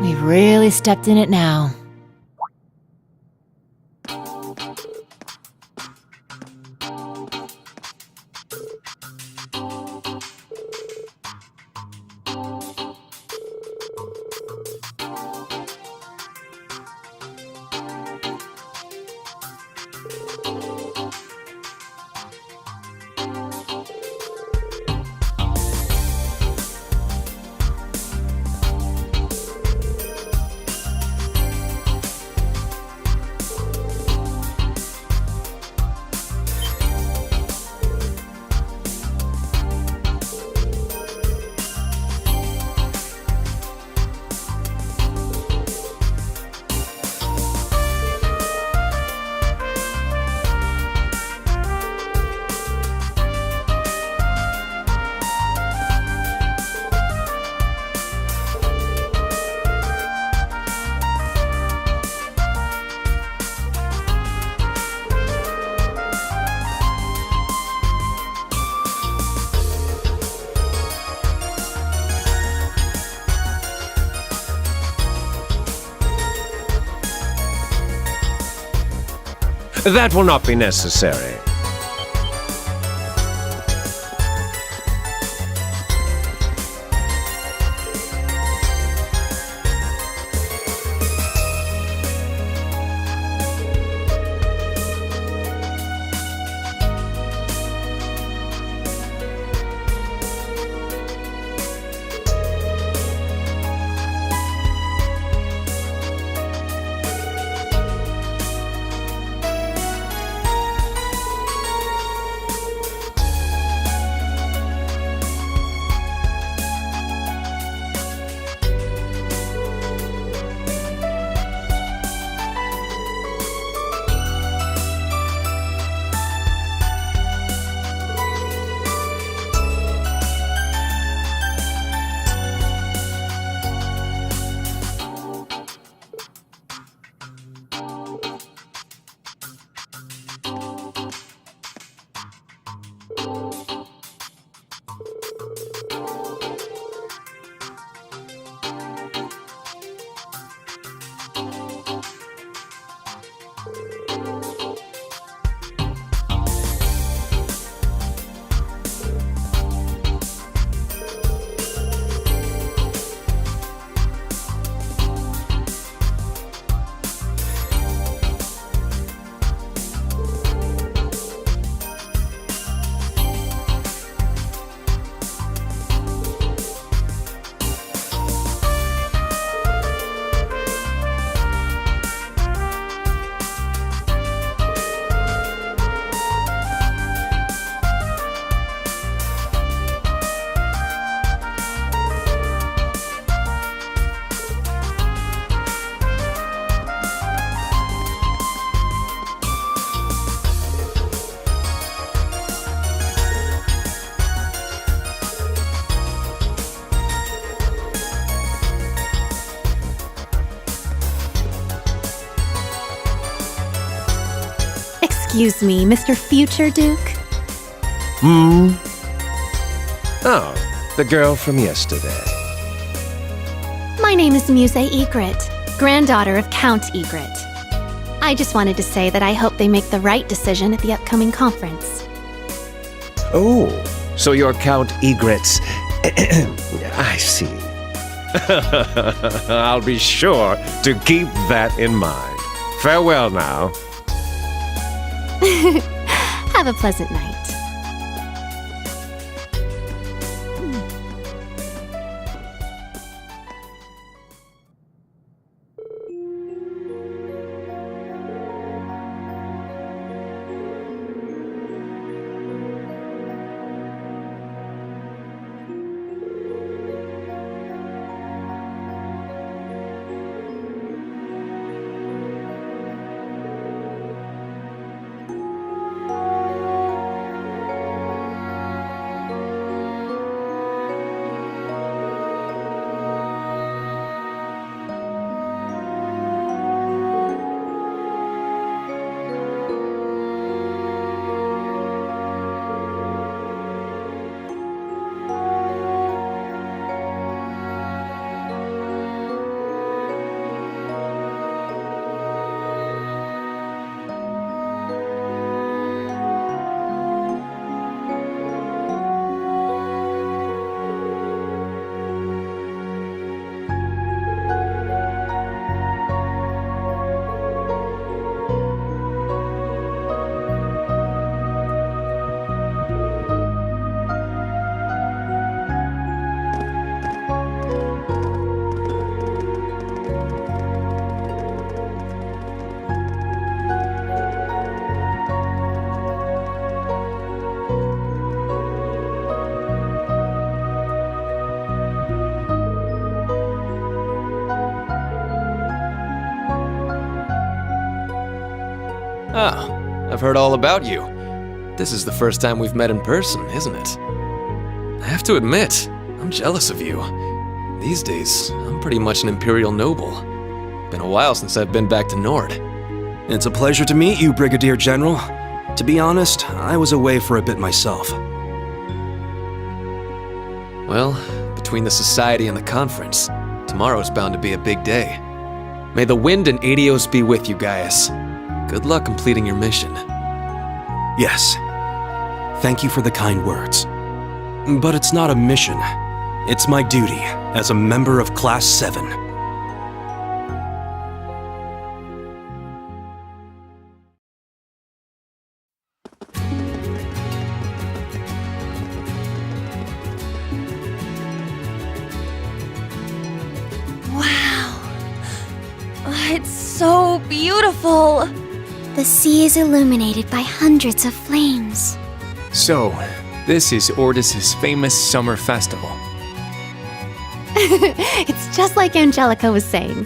we've really stepped in it now. That will not be necessary. Excuse me, Mr. Future Duke? Oh, the girl from yesterday. My name is Muse Egret, granddaughter of Count Egret. I just wanted to say that I hope they make the right decision at the upcoming conference. Oh, so you're Count Egret's... I see. I'll be sure to keep that in mind. Farewell now. Have a pleasant night. Oh, I've heard all about you. This is the first time we've met in person, isn't it? I have to admit, I'm jealous of you. These days, I'm pretty much an Imperial noble. Been a while since I've been back to Nord. It's a pleasure to meet you, Brigadier General. To be honest, I was away for a bit myself. Well, between the Society and the conference, tomorrow's bound to be a big day. May the wind and Adios be with you, Gaius. Good luck completing your mission. Yes. Thank you for the kind words. But it's not a mission. It's my duty as a member of Class 7. Wow. It's so beautiful. The sea is illuminated by hundreds of flames. So, this is Ordis's famous summer festival. It's just like Angelica was saying.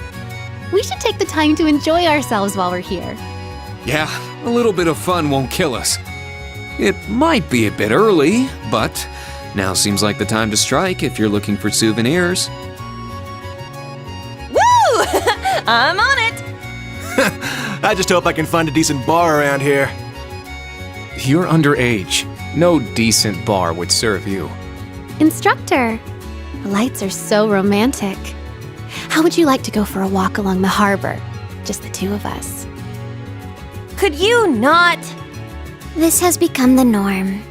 We should take the time to enjoy ourselves while we're here. Yeah, a little bit of fun won't kill us. It might be a bit early, but now seems like the time to strike if you're looking for souvenirs. Woo! I'm on it! I just hope I can find a decent bar around here. You're underage. No decent bar would serve you. Instructor, the lights are so romantic. How would you like to go for a walk along the harbor? Just the two of us. Could you not? This has become the norm.